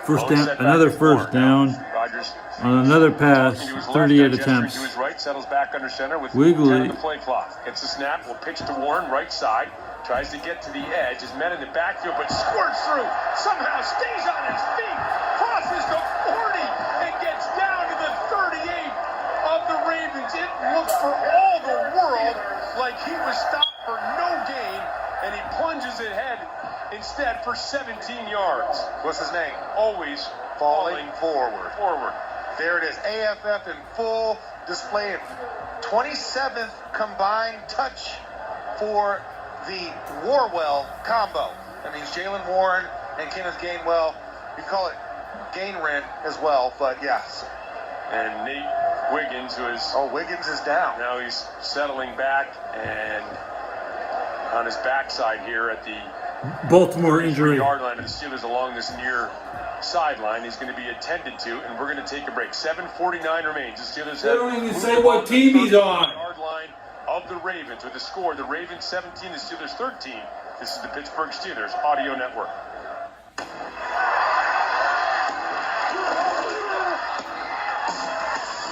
First down, another first down.
Rodgers
on another pass, 38 attempts.
To his right, settles back under center with
Wiggly.
10 on the play clock. Gets the snap, will pitch to Warren, right side. Tries to get to the edge. His men in the backfield, but squirts through. Somehow stays on his feet. Crosses the 40 and gets down to the 38 of the Ravens. It looks for all the world like he was stopped for no gain, and he plunges ahead instead for 17 yards.
What's his name?
Always
Falling forward.
Forward.
There it is. AFF in full display. 27th combined touch for the Warwell combo. That means Jalen Warren and Kenneth Gainwell. You call it Gainren as well, but yes.
And Nate Wiggins, who is...
Oh, Wiggins is down.
Now he's settling back and on his backside here at the
Baltimore injury
yard line of the Steelers along this near sideline. He's going to be attended to, and we're going to take a break. 7:49 remains. The Steelers
they don't even say what team he's on.
Yard line of the Ravens with the score: the Ravens 17, the Steelers 13. This is the Pittsburgh Steelers Audio Network.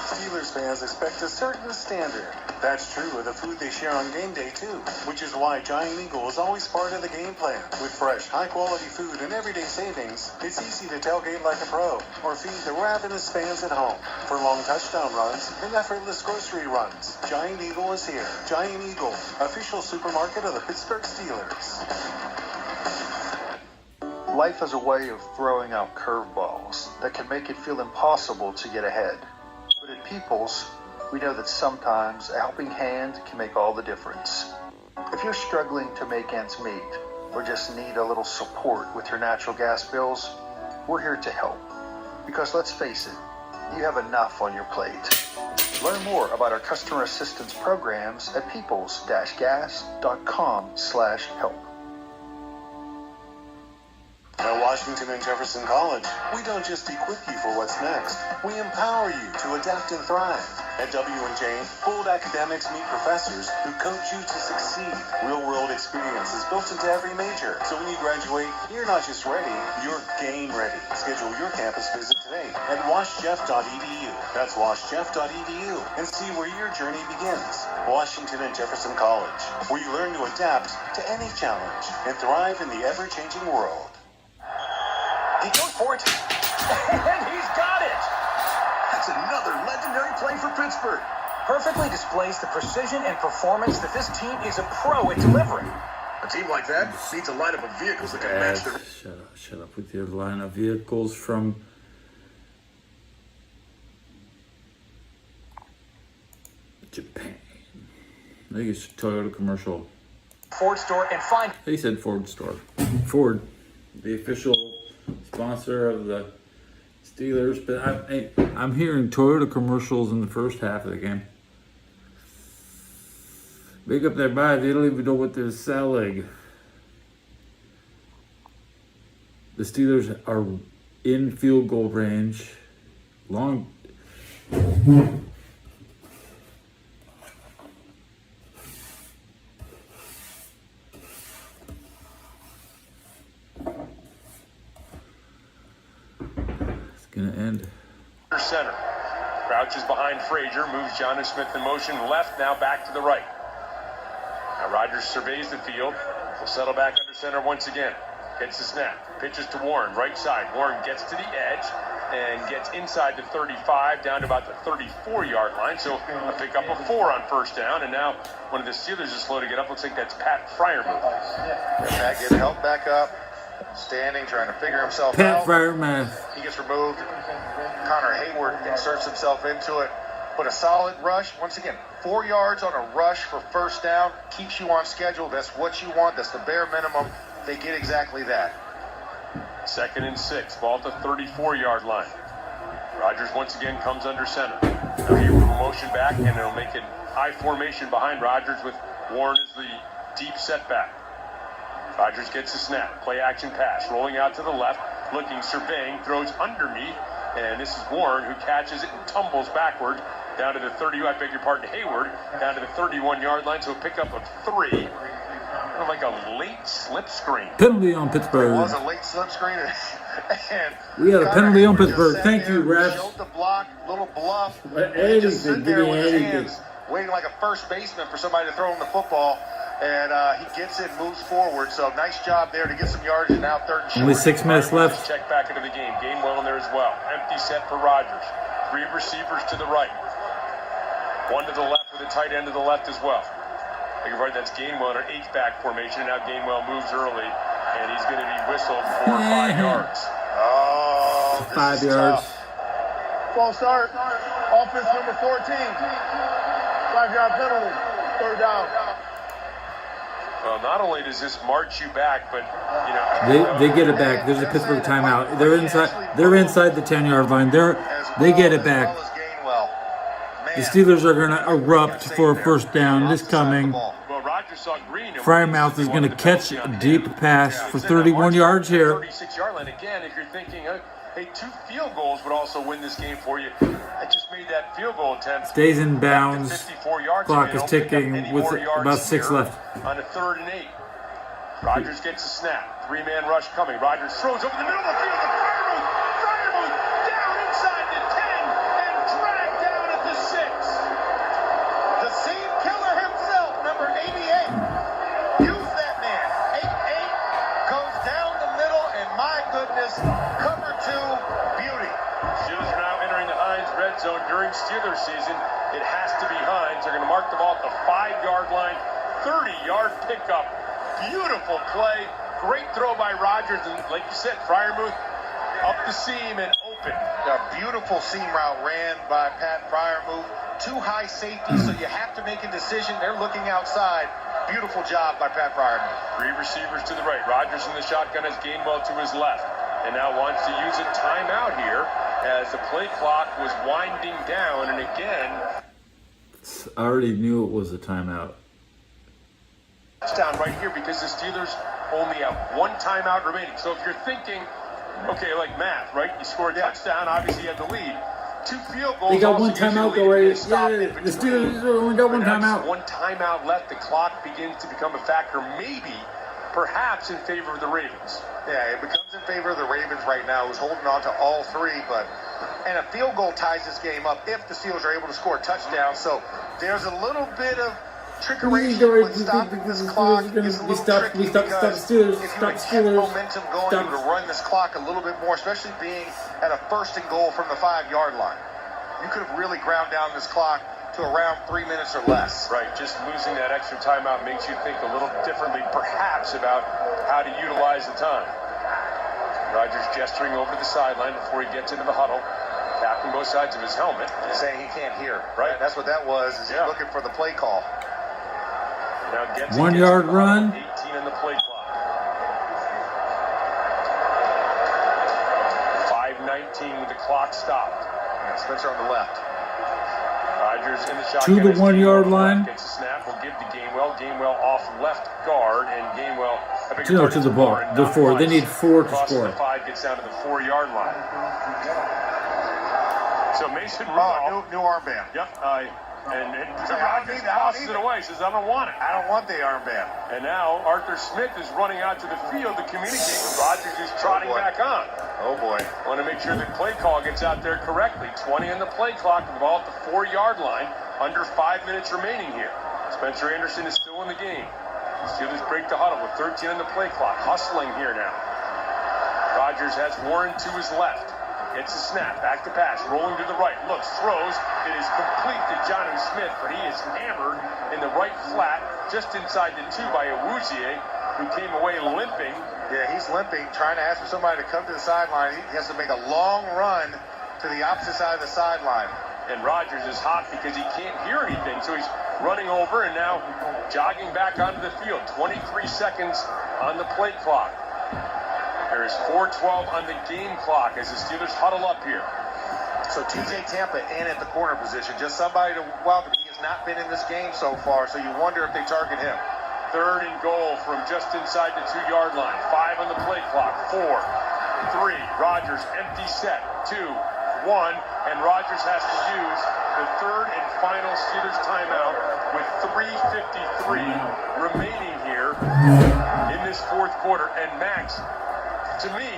Steelers fans expect a certain standard. That's true of the food they share on game day, too, which is why Giant Eagle is always part of the game plan. With fresh, high-quality food and everyday savings, it's easy to tailgate like a pro or feed the ravenous fans at home. For long touchdown runs and effortless grocery runs, Giant Eagle is here. Giant Eagle, official supermarket of the Pittsburgh Steelers.
Life is a way of throwing out curveballs that can make it feel impossible to get ahead. But at Peoples, we know that sometimes a helping hand can make all the difference. If you're struggling to make ends meet or just need a little support with your natural gas bills, we're here to help. Because let's face it, you have enough on your plate. Learn more about our customer assistance programs at peoples-gas.com/help.
At Washington and Jefferson College, we don't just equip you for what's next. We empower you to adapt and thrive. At W&J, bold academics meet professors who coach you to succeed. Real-world experience is built into every major. So when you graduate, you're not just ready, you're game ready. Schedule your campus visit today at washjeff.edu. That's washjeff.edu and see where your journey begins. Washington and Jefferson College, where you learn to adapt to any challenge and thrive in the ever-changing world.
He goes for it, and he's got it. That's another legendary play for Pittsburgh. Perfectly displays the precision and performance that this team is a pro at delivering. A team like that needs a lineup of vehicles that can match their...
Shut up with your line of vehicles from Japan. I think it's Toyota commercial.
Ford store and find...
They said Ford store. Ford, the official sponsor of the Steelers, but I'm hearing Toyota commercials in the first half of the game. Make up their mind, they don't even know what they're selling. The Steelers are in field goal range. Long.
Frazier moves John Smith in motion left, now back to the right. Now Rodgers surveys the field. Will settle back under center once again. Gets the snap. Pitches to Warren, right side. Warren gets to the edge and gets inside the 35, down to about the 34-yard line. So a pick up of 4 on first down. And now one of the Steelers is slow to get up. Looks like that's Pat Fryermuth.
Pat getting help back up. Standing, trying to figure himself
Pat
out.
Fryermuth.
He gets removed. Connor Hayward inserts himself into it. But a solid rush. Once again, 4 yards on a rush for first down. Keeps you on schedule. That's what you want. That's the bare minimum. They get exactly that.
2nd and 6. Ball at the 34-yard line. Rodgers once again comes under center. Now Hayward will motion back, and it'll make an I formation behind Rodgers with Warren as the deep setback. Rodgers gets a snap. Play action pass. Rolling out to the left. Looking, surveying. Throws underneath. And this is Warren who catches it and tumbles backward down to the 30. I beg your pardon, Hayward. Down to the 31-yard line. So a pickup of 3. Kind of like a late slip screen.
Penalty on Pittsburgh.
It was a late slip screen. And
We got a penalty on Pittsburgh. Thank you,
refs.
refs.
Showed the block, little bluff.
Anything,
Just sit
give
there
me
with his
anything.
hands, waiting like a first baseman for somebody to throw him the football. And he gets it, moves forward. So nice job there to get some yards. And now 3rd and short.
Only 6 minutes left.
Check back into the game. Gainwell in there as well. Empty set for Rodgers. 3 receivers to the right. 1 to the left with a tight end to the left as well. That's Gainwell in an H-back formation. And now Gainwell moves early. And he's going to be whistled for 5 yards.
Oh, this
5
is
yards.
tough.
False start. Offense number 14. 5-yard penalty. 3rd down.
Well, not only does this march you back, but you know
They get it back. There's a Pittsburgh timeout. They're inside. They're inside the 10-yard line. They get it back. The Steelers are going to erupt for a first down. This coming.
well, Rodgers saw green.
Frymouth is going to catch a deep pass for 31 yards here.
36-yard line again. If you're thinking, hey, 2 field goals would also win this game for you. I just made that field goal attempt.
Stays in bounds.
54 yards.
Clock
They
is
don't pick up
ticking
any
with
more yards
about 6
here
left.
On a 3rd and 8. Rodgers gets a snap. 3-man rush coming. Rodgers throws over the middle of the field to Fryermuth down inside the 10 and dragged down at the 6.
The seam killer himself, number 88. Use that man. 88 goes down the middle, and my goodness, cover 2, beauty.
Steelers are now entering the Heinz red zone during Steelers season. It has to be Heinz. They're going to mark the ball at the 5-yard line. 30-yard pickup. Beautiful play. Great throw by Rodgers. And like you said, Fryermuth up the seam and open.
A beautiful seam route ran by Pat Fryermuth. 2 high safeties, so you have to make a decision. They're looking outside. Beautiful job by Pat Fryermuth.
3 receivers to the right. Rodgers in the shotgun has Gainwell to his left. And now wants to use a timeout here as the play clock was winding down. And again,
I already knew it was a timeout.
touchdown right here because the Steelers only have 1 timeout remaining. So if you're thinking, okay, like math, right? You score a touchdown, obviously you have the lead. 2 field goals.
They got
also
1
gives you
timeout
the lead.
already.
You stop
Yeah,
in
the
between.
Steelers only got 1
But now just
timeout.
1 timeout left. The clock begins to become a factor, maybe, perhaps in favor of the Ravens.
Yeah, it becomes in favor of the Ravens right now, who's holding on to all 3, and a field goal ties this game up if the Steelers are able to score a touchdown. So there's a little bit of trickery with stopping this clock. It's a little tricky because if you had kept momentum going, you would have run this clock a little bit more, especially being at a 1st and goal from the 5-yard line. You could have really ground down this clock to around 3 minutes or less.
Right, just losing that extra timeout makes you think a little differently, perhaps, about how to utilize the time. Rodgers gesturing over the sideline before he gets into the huddle, tapping both sides of his helmet.
Saying he can't hear.
Right.
That's what that was, is he's looking for the play call.
Now gets
1 yard run.
18 on the play clock. 5:19 with the clock stopped.
Spencer on the left.
Rodgers in the
To
shotgun.
the 1 yard line.
Gets a snap. Will give to Gainwell. Gainwell off left guard, and Gainwell.
To the ball. The 4. They need 4 to
Crosses
score.
the 5, gets down to the 4-yard line. So Mason
Oh,
Rudolph.
new armband.
Yep. And Rodgers tosses it away, says, I don't want it.
I don't want the armband.
And now Arthur Smith is running out to the field to communicate with Rodgers, who's trotting back on.
Oh, boy.
Want to make sure the play call gets out there correctly. 20 on the play clock, the ball at the 4-yard line, under 5 minutes remaining here. Spencer Anderson is still in the game. Steelers break the huddle with 13 on the play clock. Hustling here now. Rodgers has Warren to his left. Gets the snap, back to pass, rolling to the right, looks, throws. It is complete to Johnny Smith, but he is hammered in the right flat, just inside the 2 by Awuzie, who came away limping.
Yeah, he's limping, trying to ask for somebody to come to the sideline. He has to make a long run to the opposite side of the sideline.
And Rodgers is hot because he can't hear anything, so he's running over and now jogging back onto the field. 23 seconds on the play clock. There is 4:12 on the game clock as the Steelers huddle up here.
So TJ Tampa in at the corner position, just somebody to welcome. He has not been in this game so far, so you wonder if they target him.
3rd and goal from just inside the 2-yard line. 5 on the play clock. 4, 3. Rodgers empty set. 2, 1, and Rodgers has to use the 3rd and final Steelers timeout with 3:53 remaining here in this 4th quarter. And Max, to me,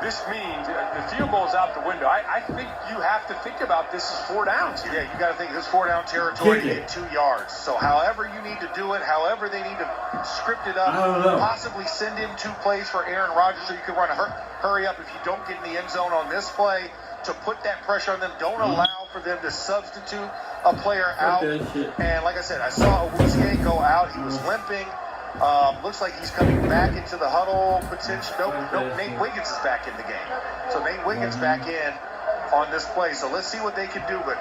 this means the field goal is out the window. I think you have to think about this as 4 downs here.
Yeah, you got to think this 4-down territory to get 2 yards. So however you need to do it, however they need to script it up, possibly send in 2 plays for Aaron Rodgers so you can run a hurry up if you don't get in the end zone on this play to put that pressure on them. Don't allow for them to substitute a player out. And like I said, I saw Awuzie go out. He was limping. Looks like he's coming back into the huddle. Nope, Nate Wiggins is back in the game. So Nate Wiggins back in on this play. So let's see what they can do. But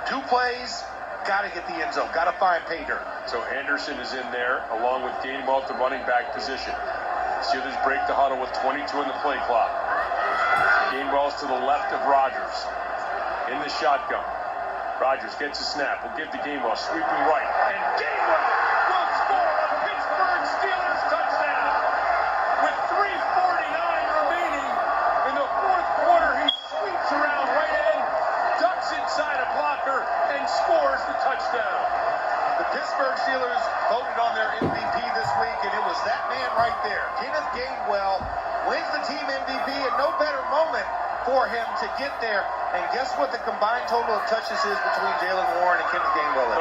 2 plays, got to get the end zone. Got to find pay dirt.
So Anderson is in there along with Gainwell at the running back position. Steelers break the huddle with 22 on the play clock. Gainwell's to the left of Rodgers in the shotgun. Rodgers gets a snap. We'll give to Gainwell, sweeping right. And Gainwell will score a Pittsburgh Steelers touchdown. With 3:49 remaining in the 4th quarter, he sweeps around right end, ducks inside a blocker, and scores the touchdown.
The Pittsburgh Steelers voted on their MVP this week, and it was that man right there. Kenneth Gainwell wins the team MVP, and no better moment for him to get there. And guess what the combined total of touches is between Jalen Warren and Kenneth Gainwell?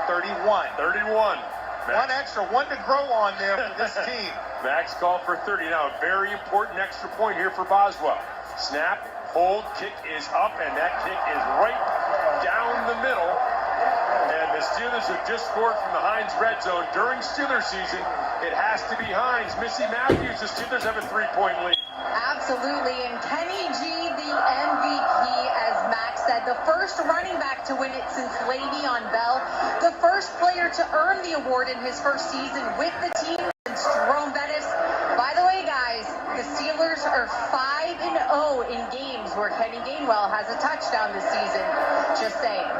31.
31.
One extra, one to grow on there for this team.
Max called for 30. Now a very important extra point here for Boswell. Snap, hold, kick is up, and that kick is right down the middle. And the Steelers have just scored from the Heinz red zone. During Steelers season, it has to be Heinz. Missy Matthews, the Steelers have a 3-point lead.
Absolutely, and Kenny G, the MVP, as Max said, the first running back to win it since Le'Veon Bell, the first player to earn the award in his first season with the team since Jerome Bettis. By the way, guys, the Steelers are 5-0 in games where Kenny Gainwell has a touchdown this season. Just saying.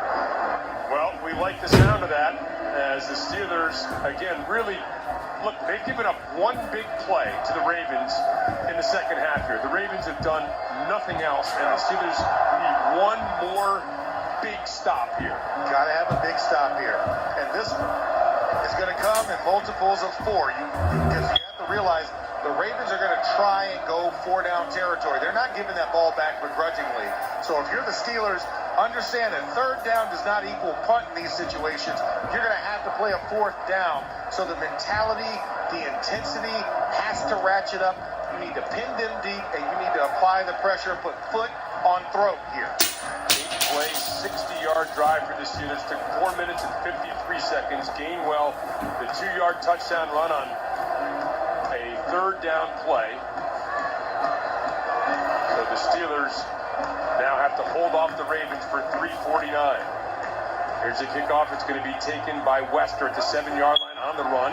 Well, we like the sound of that as the Steelers, again, really, look, they've given up one big play to the Ravens in the second half here. The Ravens have done nothing else, and the Steelers need one more big stop here.
Got to have a big stop here. And this is going to come in multiples of 4. Because you have to realize the Ravens are going to try and go 4-down territory. They're not giving that ball back begrudgingly. So if you're the Steelers, understand that 3rd down does not equal punt in these situations. You're going to have to play a 4th down. So the mentality, the intensity has to ratchet up. You need to pin them deep, and you need to apply the pressure, put foot on throat here.
8-play, 60-yard drive for the Steelers. Took 4 minutes and 53 seconds. Gainwell, the 2-yard touchdown run on a 3rd down play. So the Steelers now have to hold off the Ravens for 3:49. Here's the kickoff. It's going to be taken by Wester at the 7-yard line on the run.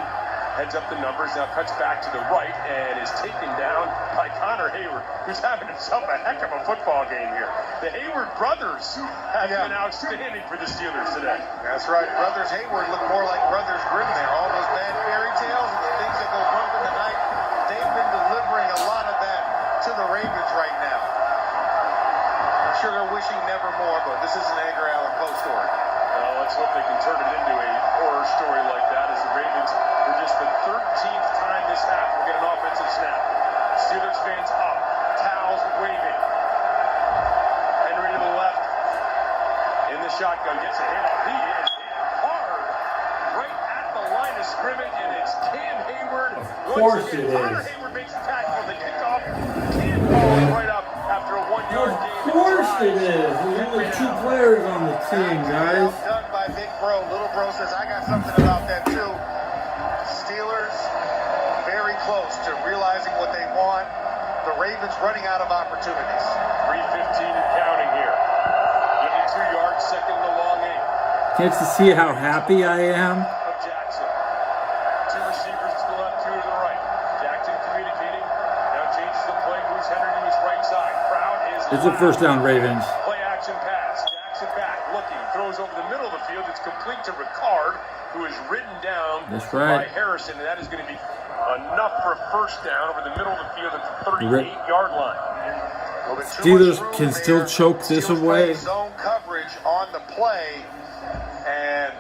Heads up the numbers, now cuts back to the right and is taken down by Connor Hayward, who's having himself a heck of a football game here. The Hayward brothers have been outstanding for the Steelers today.
That's right. Brothers Hayward look more like Brothers Grimm there. All those bad fairy tales and the things that go bump in the night, they've been delivering a lot of that to the Ravens right now. I'm sure they're wishing never more, but this is an Edgar Allan Poe story.
Let's hope they can turn it into a horror story like that, as the Ravens, for just the 13th time this half, will get an offensive snap. Steelers fans up, towels waving. Henry to the left, in the shotgun, gets a handoff. He is hit hard, right at the line of scrimmage, and it's Cam Hayward.
Of course it is.
Connor Hayward makes the tackle, the kickoff. Can't follow right up after a 1-yard gain.
Of course it is. There's only 2 players on the team, guys.
Done by Big Bro. Little Bro says, I got something about that too. Steelers very close to realizing what they want. The Ravens running out of opportunities.
3:15 and counting here. 52 yards, second and a long 8.
Can't you see how happy I am?
Of Jackson. 2 receivers to the left, 2 to the right. Jackson communicating. Now changes the play, moves Henry to his right side. Crowd is
It's a first down, Ravens.
Play action pass. Jackson back, looking, throws over the middle of the field. It's complete to Ricard, who is ridden down
That's right.
by Harrison, and that is going to be enough for a first down over the middle of the field at the 38-yard line.
Steelers can still choke this away.
Zone coverage on the play, and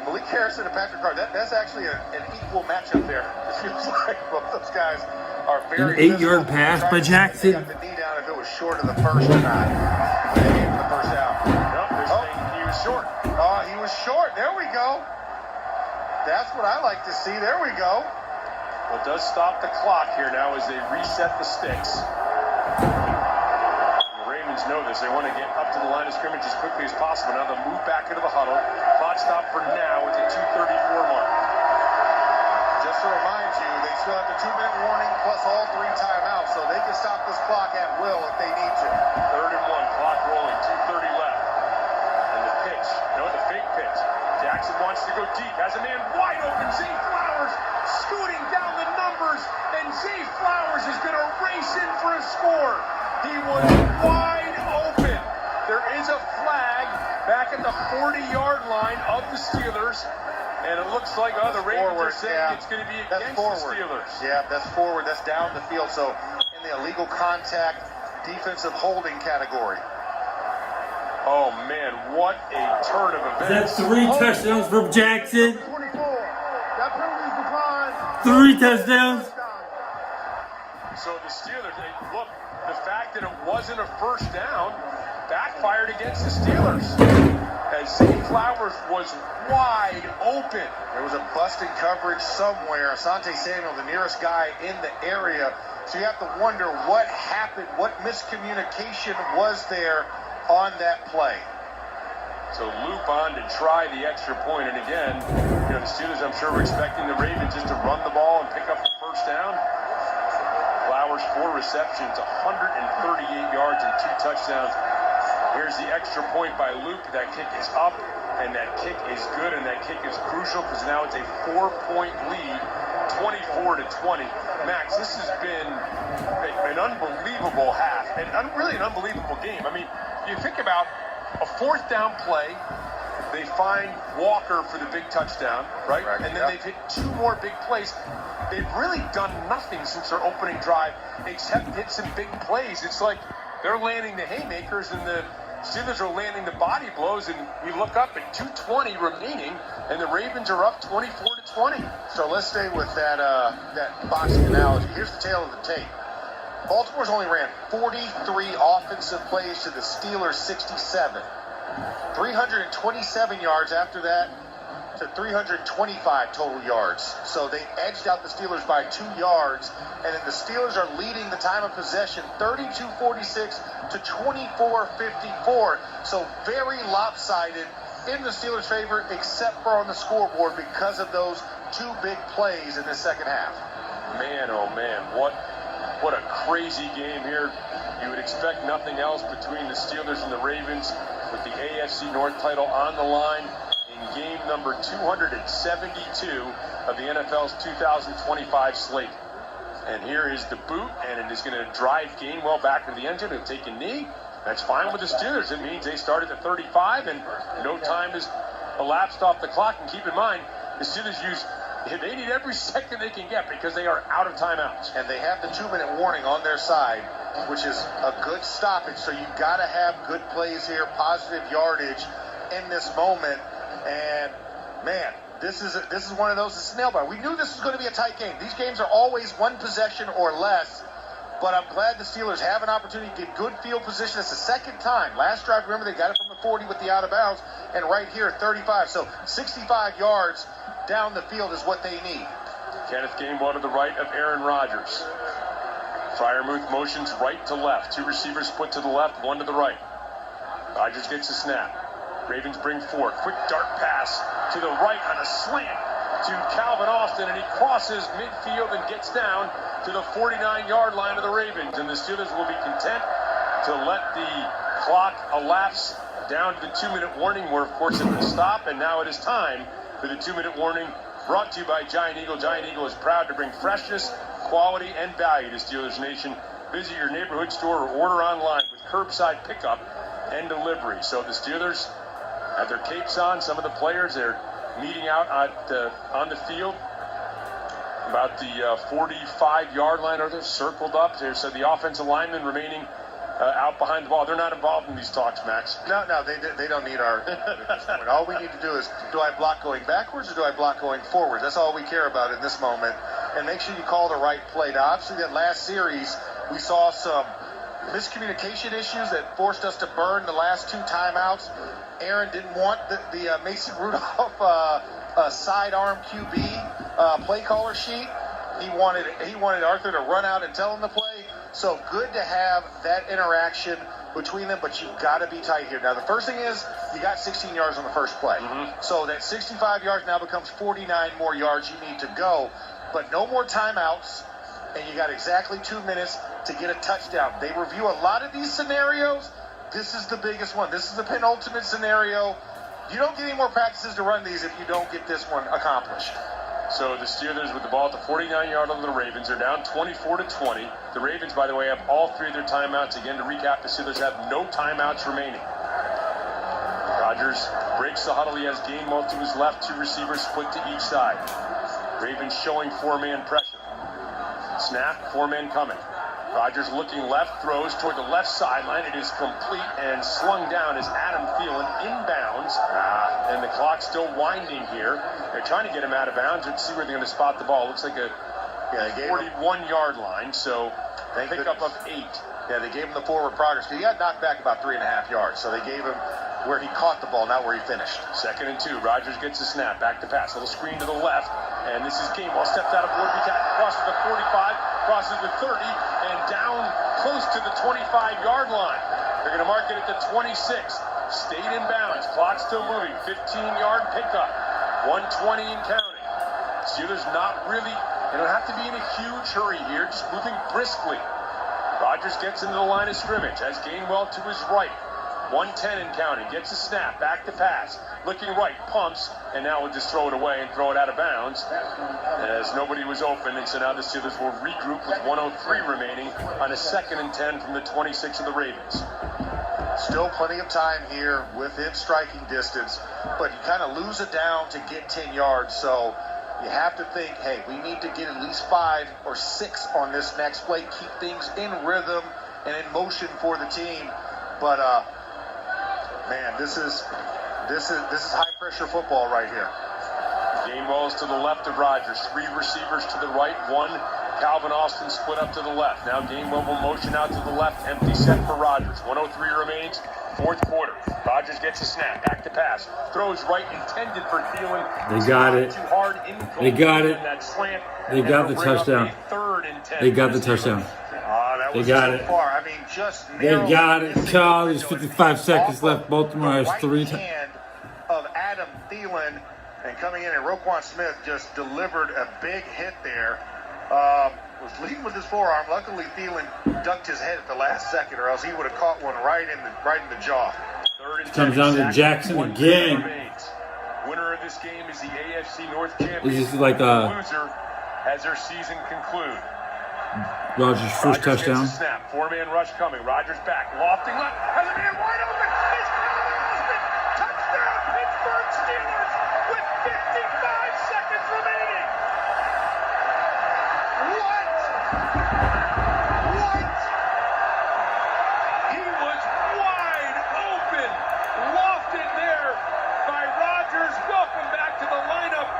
Malik Harrison and Patrick Ricard. That's actually an equal matchup there. It feels like both those guys are very.
An 8-yard pass by Jackson.
Got the knee down if it was short of the first or not. They gave him the first down.
Nope, they're saying he was short.
Oh, he was short. There we go. That's what I like to see. There we go.
Well, it does stop the clock here now as they reset the sticks. The Ravens know this. They want to get up to the line of scrimmage as quickly as possible. Now they'll move back into the huddle. Clock stop for now at the 2:34 mark.
Just to remind you, they still have the 2-minute warning plus all 3 timeouts, so they can stop this clock at will if they need to.
3rd and 1, clock rolling, 2:30 left. And the pitch, the fake pitch. Jackson wants to go deep, has a man wide open. Zay Flowers scooting down the numbers, and Zay Flowers is going to race in for a score. He was wide open. There is a flag back at the 40-yard line of the Steelers, and it looks like the Ravens are saying it's going to be against the Steelers.
Yeah, that's forward. That's down the field. So in the illegal contact defensive holding category.
Oh, man, what a turn of events.
That's 3 touchdowns from Jackson. 3 touchdowns.
So the Steelers, look, the fact that it wasn't a first down backfired against the Steelers. As Zay Flowers was wide open.
There was a busted coverage somewhere. Asante Samuel, the nearest guy in the area. So you have to wonder what happened, what miscommunication was there on that play.
So loop on to try the extra point. And again, the Steelers, I'm sure, were expecting the Ravens just to run the ball and pick up the first down. Flowers, 4 receptions, 138 yards and 2 touchdowns. Here's the extra point by Luke. That kick is up, and that kick is good, and that kick is crucial because now it's a 4-point lead, 24-20. Max, this has been an unbelievable half, and really an unbelievable game. I mean, you think about a 4th down play, they find Walker for the big touchdown, right? And then they've hit 2 more big plays. They've really done nothing since their opening drive except hit some big plays. It's like they're landing the haymakers and the Steelers are landing the body blows, and we look up at 2:20 remaining, and the Ravens are up 24-20.
So let's stay with that boxing analogy. Here's the tail of the tape. Baltimore's only ran 43 offensive plays to the Steelers' 67. 327 yards after that to 325 total yards. So they edged out the Steelers by 2 yards, and then the Steelers are leading the time of possession 32-46 to 24-54. So very lopsided in the Steelers' favor, except for on the scoreboard because of those 2 big plays in the second half.
Man, oh man, what a crazy game here. You would expect nothing else between the Steelers and the Ravens with the AFC North title on the line in game number 272 of the NFL's 2025, slate. And here is the boot, and it is going to drive Gainwell back into the end zone. He'll take a knee. That's fine with the Steelers. It means they started at 35, and no time has elapsed off the clock. And keep in mind, the Steelers they need every second they can get because they are out of timeouts.
And they have the 2-minute warning on their side, which is a good stoppage. So you've got to have good plays here, positive yardage in this moment. And, man, this is one of those, it's a nail biter. We knew this was going to be a tight game. These games are always one possession or less. But I'm glad the Steelers have an opportunity to get good field position. It's the second time. Last drive, remember, they got it from the 40 with the out of bounds. And right here, 35. So 65 yards down the field is what they need.
Kenneth Gainwell to the right of Aaron Rodgers. Freiermuth motions right to left. Two receivers split to the left, one to the right. Rodgers gets a snap. Ravens bring four. Quick dart pass to the right on a slant to Calvin Austin, and he crosses midfield and gets down to the 49-yard line of the Ravens. And the Steelers will be content to let the clock elapse down to the 2-minute warning, where, of course, it would stop. And now it is time for the 2-minute warning, brought to you by Giant Eagle. Giant Eagle is proud to bring freshness, quality, and value to Steelers Nation. Visit your neighborhood store or order online with curbside pickup and delivery. So the Steelers have their capes on. Some of the players, they're meeting out on the field about the 45-yard line, or they're circled up. There's the offensive linemen remaining out behind the ball. They're not involved in these talks, Max.
No, they don't need our at this point. All we need to do is, do I block going backwards or do I block going forward? That's all we care about in this moment. And make sure you call the right play. Now, obviously, that last series, we saw some miscommunication issues that forced us to burn the last two timeouts. Aaron didn't want the Mason Rudolph sidearm QB play caller sheet. He wanted Arthur to run out and tell him to play. So good to have that interaction between them, but you've got to be tight here. Now, the first thing is you got 16 yards on the first play. So that 65 yards now becomes 49 more yards you need to go. But no more timeouts, and you got exactly 2 minutes to get a touchdown. They review a lot of these scenarios. This is the biggest one. This is the penultimate scenario. You don't get any more practices to run these if you don't get this one accomplished.
So the Steelers with the ball at the 49-yard line of the Ravens. They're down 24-20. The Ravens, by the way, have all three of their timeouts. Again, to recap, the Steelers have no timeouts remaining. Rodgers breaks the huddle. He has Gainwell to his left. Two receivers split to each side. Ravens showing four-man pressure. Snap, four-man coming. Rodgers looking left, throws toward the left sideline. It is complete and slung down as Adam Thielen inbounds. And the clock's still winding here. They're trying to get him out of bounds. Let's see where they're going to spot the ball. Looks like a 41-yard line, so they pick up of 8.
Yeah, they gave him the forward progress. He got knocked back about 3.5 yards, so they gave him where he caught the ball, not where he finished.
2nd and 2. Rodgers gets a snap. Back to pass. Little screen to the left. And this is Gainwell. Steps out of would-be tackle. Crosses the 45. Crosses the 30. And down close to the 25-yard line. They're going to mark it at the 26. Stayed in bounds. Clock still moving. 15-yard pickup. 120 and counting. Steelers not really, they don't have to be in a huge hurry here. Just moving briskly. Rodgers gets into the line of scrimmage. Has Gainwell to his right. 110 and counting. Gets a snap. Back to pass. Looking right. Pumps. And now we'll just throw it away and throw it out of bounds as nobody was open. And so now the Steelers will regroup with 103 remaining on a 2nd and 10 from the 26 of the Ravens.
Still plenty of time here within striking distance, but you kind of lose it down to get 10 yards. So you have to think, hey, we need to get at least 5 or 6 on this next play. Keep things in rhythm and in motion for the team. But man, this is high pressure football right here.
Gainwell is to the left of Rodgers. 3 receivers to the right. 1 Calvin Austin split up to the left. Now Gainwell will motion out to the left. Empty set for Rodgers. 103 remains. 4th quarter. Rodgers gets a snap. Back to pass. Throws right, intended for Thielen.
They got it.
Too hard.
They got it.
That slant.
They got the touchdown.
3rd and 10.
They got the touchdown.
That
They
was
got
so
it.
far. I mean, just
They got it. Charles, there's 55 seconds left. Baltimore has 3 times.
Hand of Adam Thielen, and coming in, and Roquan Smith just delivered a big hit there. Was leading with his forearm. Luckily, Thielen ducked his head at the last second, or else he would have caught one right in the jaw.
3rd and 10.
Comes down to Jackson again.
Winner of this game is the AFC North champion.
This is like
Loser has their season conclude.
Rodgers' first touchdown.
Gets a snap. 4-man rush coming. Rodgers back. Lofting left. Has a man wide open. It's Calvin Austin. Touchdown, Pittsburgh Steelers with 55 seconds remaining. What? He was wide open. Lofted there by Rodgers. Dodgers welcome back to the lineup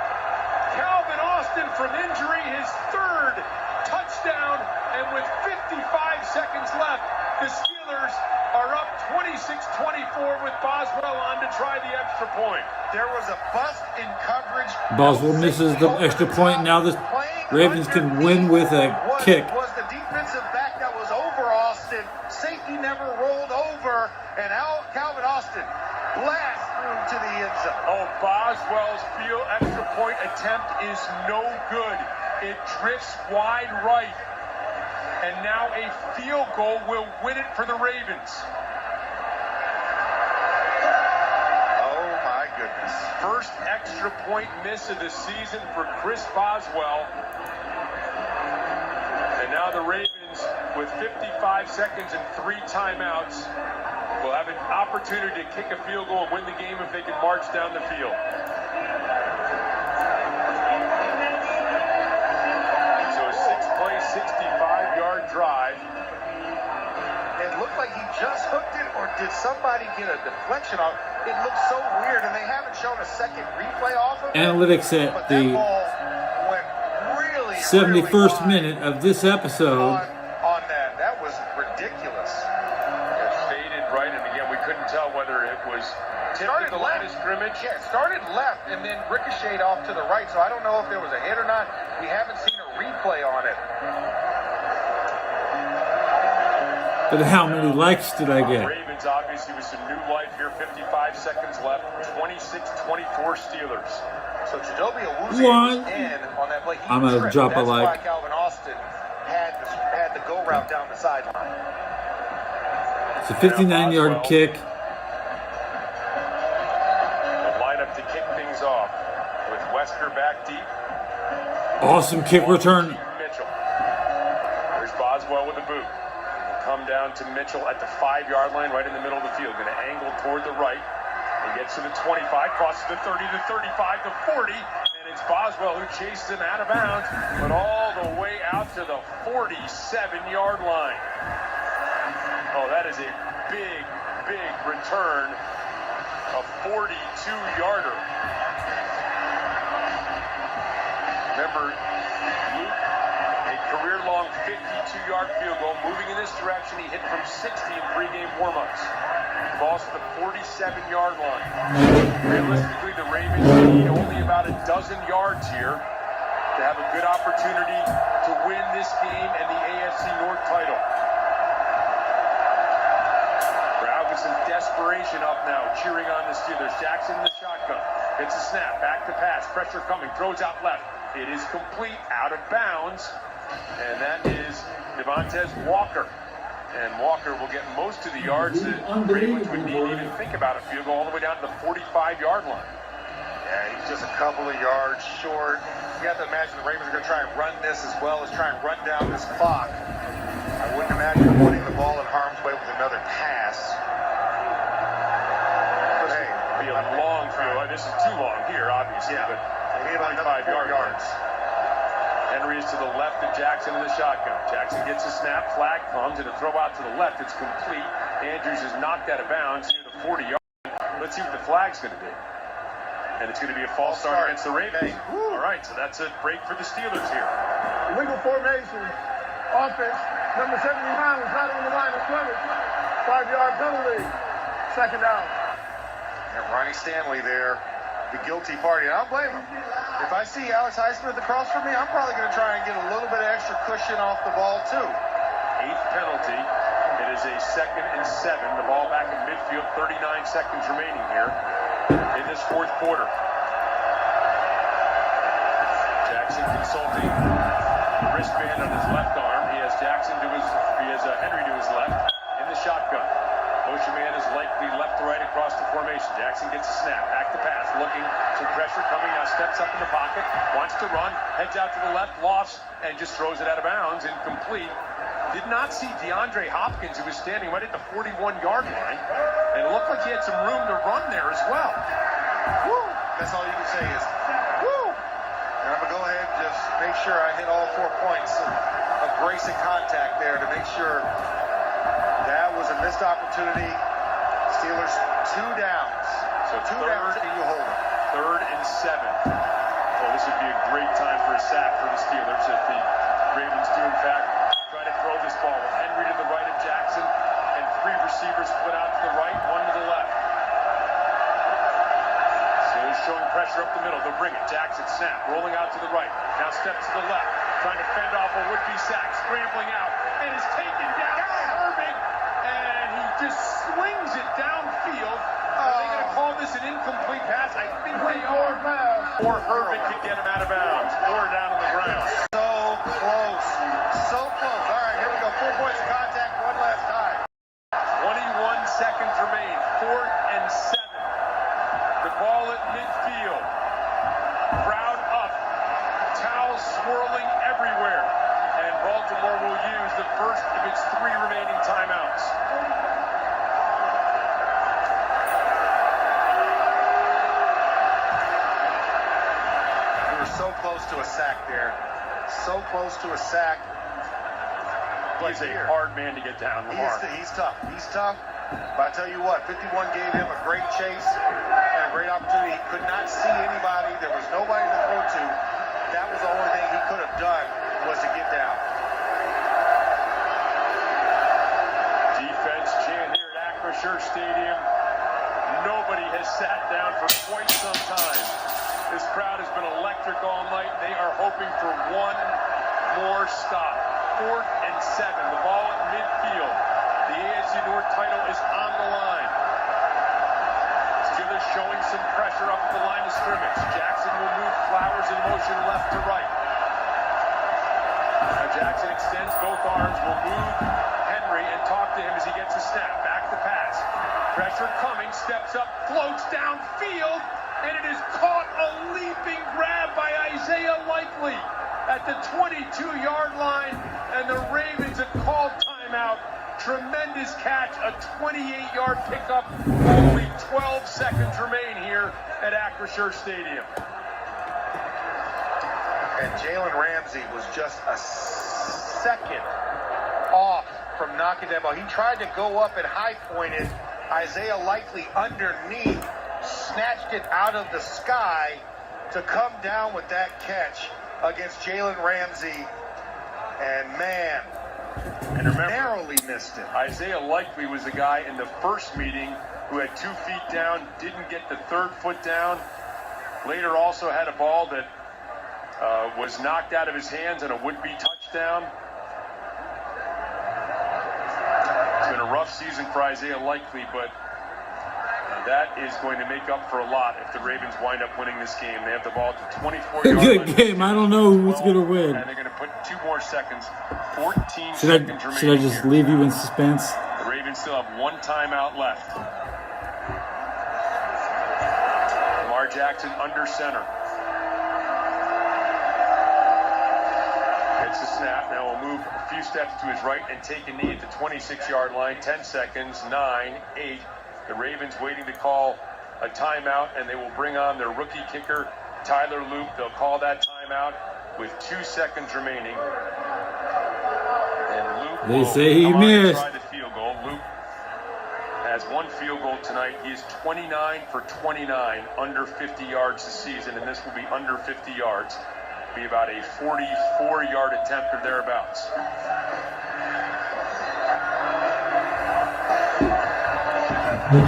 Calvin Austin from injury, his third touchdown, and with 55 seconds left, the Steelers are up 26-24 with Boswell on to try the extra point.
There was a bust in coverage.
Boswell misses the extra point. Now the Ravens can win with a kick.
Was the defensive back that was over Austin. Safety never rolled over, and Calvin Austin blast through to the end zone.
Oh, Boswell's field extra point attempt is no good. It drifts wide right. And now a field goal will win it for the Ravens.
Oh my goodness.
First extra point miss of the season for Chris Boswell. And now the Ravens, with 55 seconds and 3 timeouts, will have an opportunity to kick a field goal and win the game if they can march down the field. So a 6-play, 65-yard drive.
It looked like he just hooked it, or did somebody get a deflection off? It looks so weird, and they haven't shown a second replay off of it.
Analytics at the
ball went really,
71st minute of this episode.
On that. That was ridiculous.
It faded right, and again, we couldn't tell whether it was tipped the line of scrimmage.
Yeah, it started left and then ricocheted off to the right, so I don't know if there was a hit or not. We haven't seen a replay on it.
But how many likes did I get?
Ravens obviously with some new life here. 55 seconds left. 26-24 Steelers.
So Chidobe Awuzie in on that play.
I'm gonna drop a like.
That's why Calvin Austin had the go route down the sideline.
It's a 59-yard kick.
The lineup to kick things off with Wesker back deep.
Awesome kick return.
Mitchell. There's Boswell with a boot. Come down to Mitchell at the 5-yard line, right in the middle of the field. Going to angle toward the right. He gets to the 25, crosses the 30, the 35, the 40, and it's Boswell who chases him out of bounds, but all the way out to the 47-yard line. Oh, that is a big, big return. A 42-yarder. Remember, Luke, a career-long 52-yard field goal. Moving in this direction, he hit from 60 in pregame warm-ups. Ball's at the 47-yard line. Realistically, the Ravens need only about a dozen yards here to have a good opportunity to win this game and the AFC North title. Crowd with some desperation up now, cheering on the Steelers. Jackson in the shotgun. Gets a snap, back to pass. Pressure coming, throws out left. It is complete, out of bounds. And that is Devontae Walker. And Walker will get most of the yards that Ravens would need to even think about a field goal all the way down to the 45-yard line.
Yeah, he's just a couple of yards short. You have to imagine the Ravens are going to try and run this as well as try and run down this clock. I wouldn't imagine putting the ball in harm's way with another pass.
But hey, it'll be a long field. This is too long here, obviously, but
maybe about another 4 yards.
Henry is to the left of Jackson in the shotgun. Jackson gets a snap, flag comes, and a throw out to the left. It's complete. Andrews is knocked out of bounds near the 40-yard line. Let's see what the flag's going to be. And it's going to be a false start against the Ravens. All right, so that's a break for the Steelers here.
Illegal formation. Offense. Number 79 was not on the line of scrimmage. 5-yard penalty. Second down.
And Ronnie Stanley there, the guilty party. I don't blame him. If I see Alex Highsmith across from me, I'm probably going to try and get a little bit of extra cushion off the ball, too.
8th penalty. It is a 2nd and 7. The ball back in midfield. 39 seconds remaining here in this 4th quarter. Jackson consulting the wristband on his left arm. He has Henry to his left in the shotgun. Motion man is likely left to right across the formation. Jackson gets a snap, back to pass, looking, some pressure coming now, steps up in the pocket, wants to run, heads out to the left, lofts, and just throws it out of bounds, incomplete. Did not see DeAndre Hopkins, who was standing right at the 41-yard line, and it looked like he had some room to run there as well.
Woo! That's all you can say is, woo! And I'm going to go ahead and just make sure I hit all 4 points of brace and contact there to make sure that was a missed opportunity. Steelers 2 downs. So 2 downs and you hold them.
great time for a sack for the Steelers if the Ravens do, in fact, try to throw this ball. With Henry to the right of Jackson and 3 receivers split out to the right, 1 to the left. Steelers showing pressure up the middle. They'll bring it. Jackson snap, rolling out to the right. Now steps to the left, trying to fend off a would-be sack, scrambling out, and is taken down by Herbig, and he just swings it downfield. Are they going to call this an incomplete pass? I think they are. Or Herbig could get him out of bounds, or down on the ground.
So close. So close. All right, here we go. 4 points of contact one last time.
21 seconds remain. 4th and 7. The ball at midfield. Crowd up. Towels swirling everywhere. And Baltimore will use the first of its 3 remaining timeouts.
So close to a sack there. So close to a sack.
He's a hard man to get down, Lamar.
He's tough. He's tough. But I tell you what, 51 gave him a great chase and a great opportunity. He could not see anybody. There was nobody to throw to. That was the only thing he could have done was to get down.
Defense chant here at Acrisure Stadium. Nobody has sat down for quite some time. This crowd has been electric all night. They are hoping for one more stop. 4th and 7. The ball at midfield. The AFC North title is on the line. Steelers showing some pressure up at the line of scrimmage. Jackson will move Flowers in motion left to right. Now Jackson extends both arms, will move Henry and talk to him as he gets a snap. Back to pass. Pressure coming, steps up, floats downfield, and it is caught, a leaping grab by Isaiah Likely at the 22-yard line, and the Ravens have called timeout. Tremendous catch, a 28-yard pickup. Only 12 seconds remain here at Acrisure Stadium.
And Jalen Ramsey was just a second off from knocking that ball. He tried to go up and high-pointed. Isaiah Likely underneath snatched it out of the sky to come down with that catch against Jalen Ramsey. And man,
and remember,
narrowly missed it.
Isaiah Likely was the guy in the first meeting who had 2 feet down, didn't get the 3rd foot down. Later also had a ball that was knocked out of his hands and a would-be touchdown. It's been a rough season for Isaiah Likely, but that is going to make up for a lot if the Ravens wind up winning this game. They have the ball at the 24-yard line.
Good game. I don't know who's going to win.
And they're going to put 2 more seconds. 14 seconds remaining.
Should I just leave you in suspense?
The Ravens still have 1 timeout left. Lamar Jackson under center. Gets the snap. Now we'll move a few steps to his right and take a knee at the 26-yard line. 10 seconds. 9, 8. The Ravens waiting to call a timeout, and they will bring on their rookie kicker, Tyler Loop. They'll call that timeout with 2 seconds remaining. And Loop
They say he missed.
Try the field goal. Loop has 1 field goal tonight. He is 29 for 29, under 50 yards this season, and this will be under 50 yards. Be about a 44-yard attempt or thereabouts.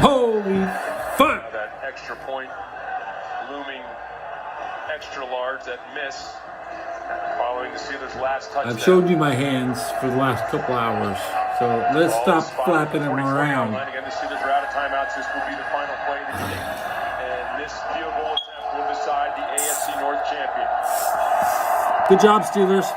Holy fuck!
Now that extra point looming extra large, that miss following the Steelers' last touchdown.
I've showed you my hands for the last couple hours, so let's stop flapping them around.
Again, the Steelers are out of timeouts. This will be the final play of the game. And this field goal attempt will decide the AFC North champion.
Good job, Steelers.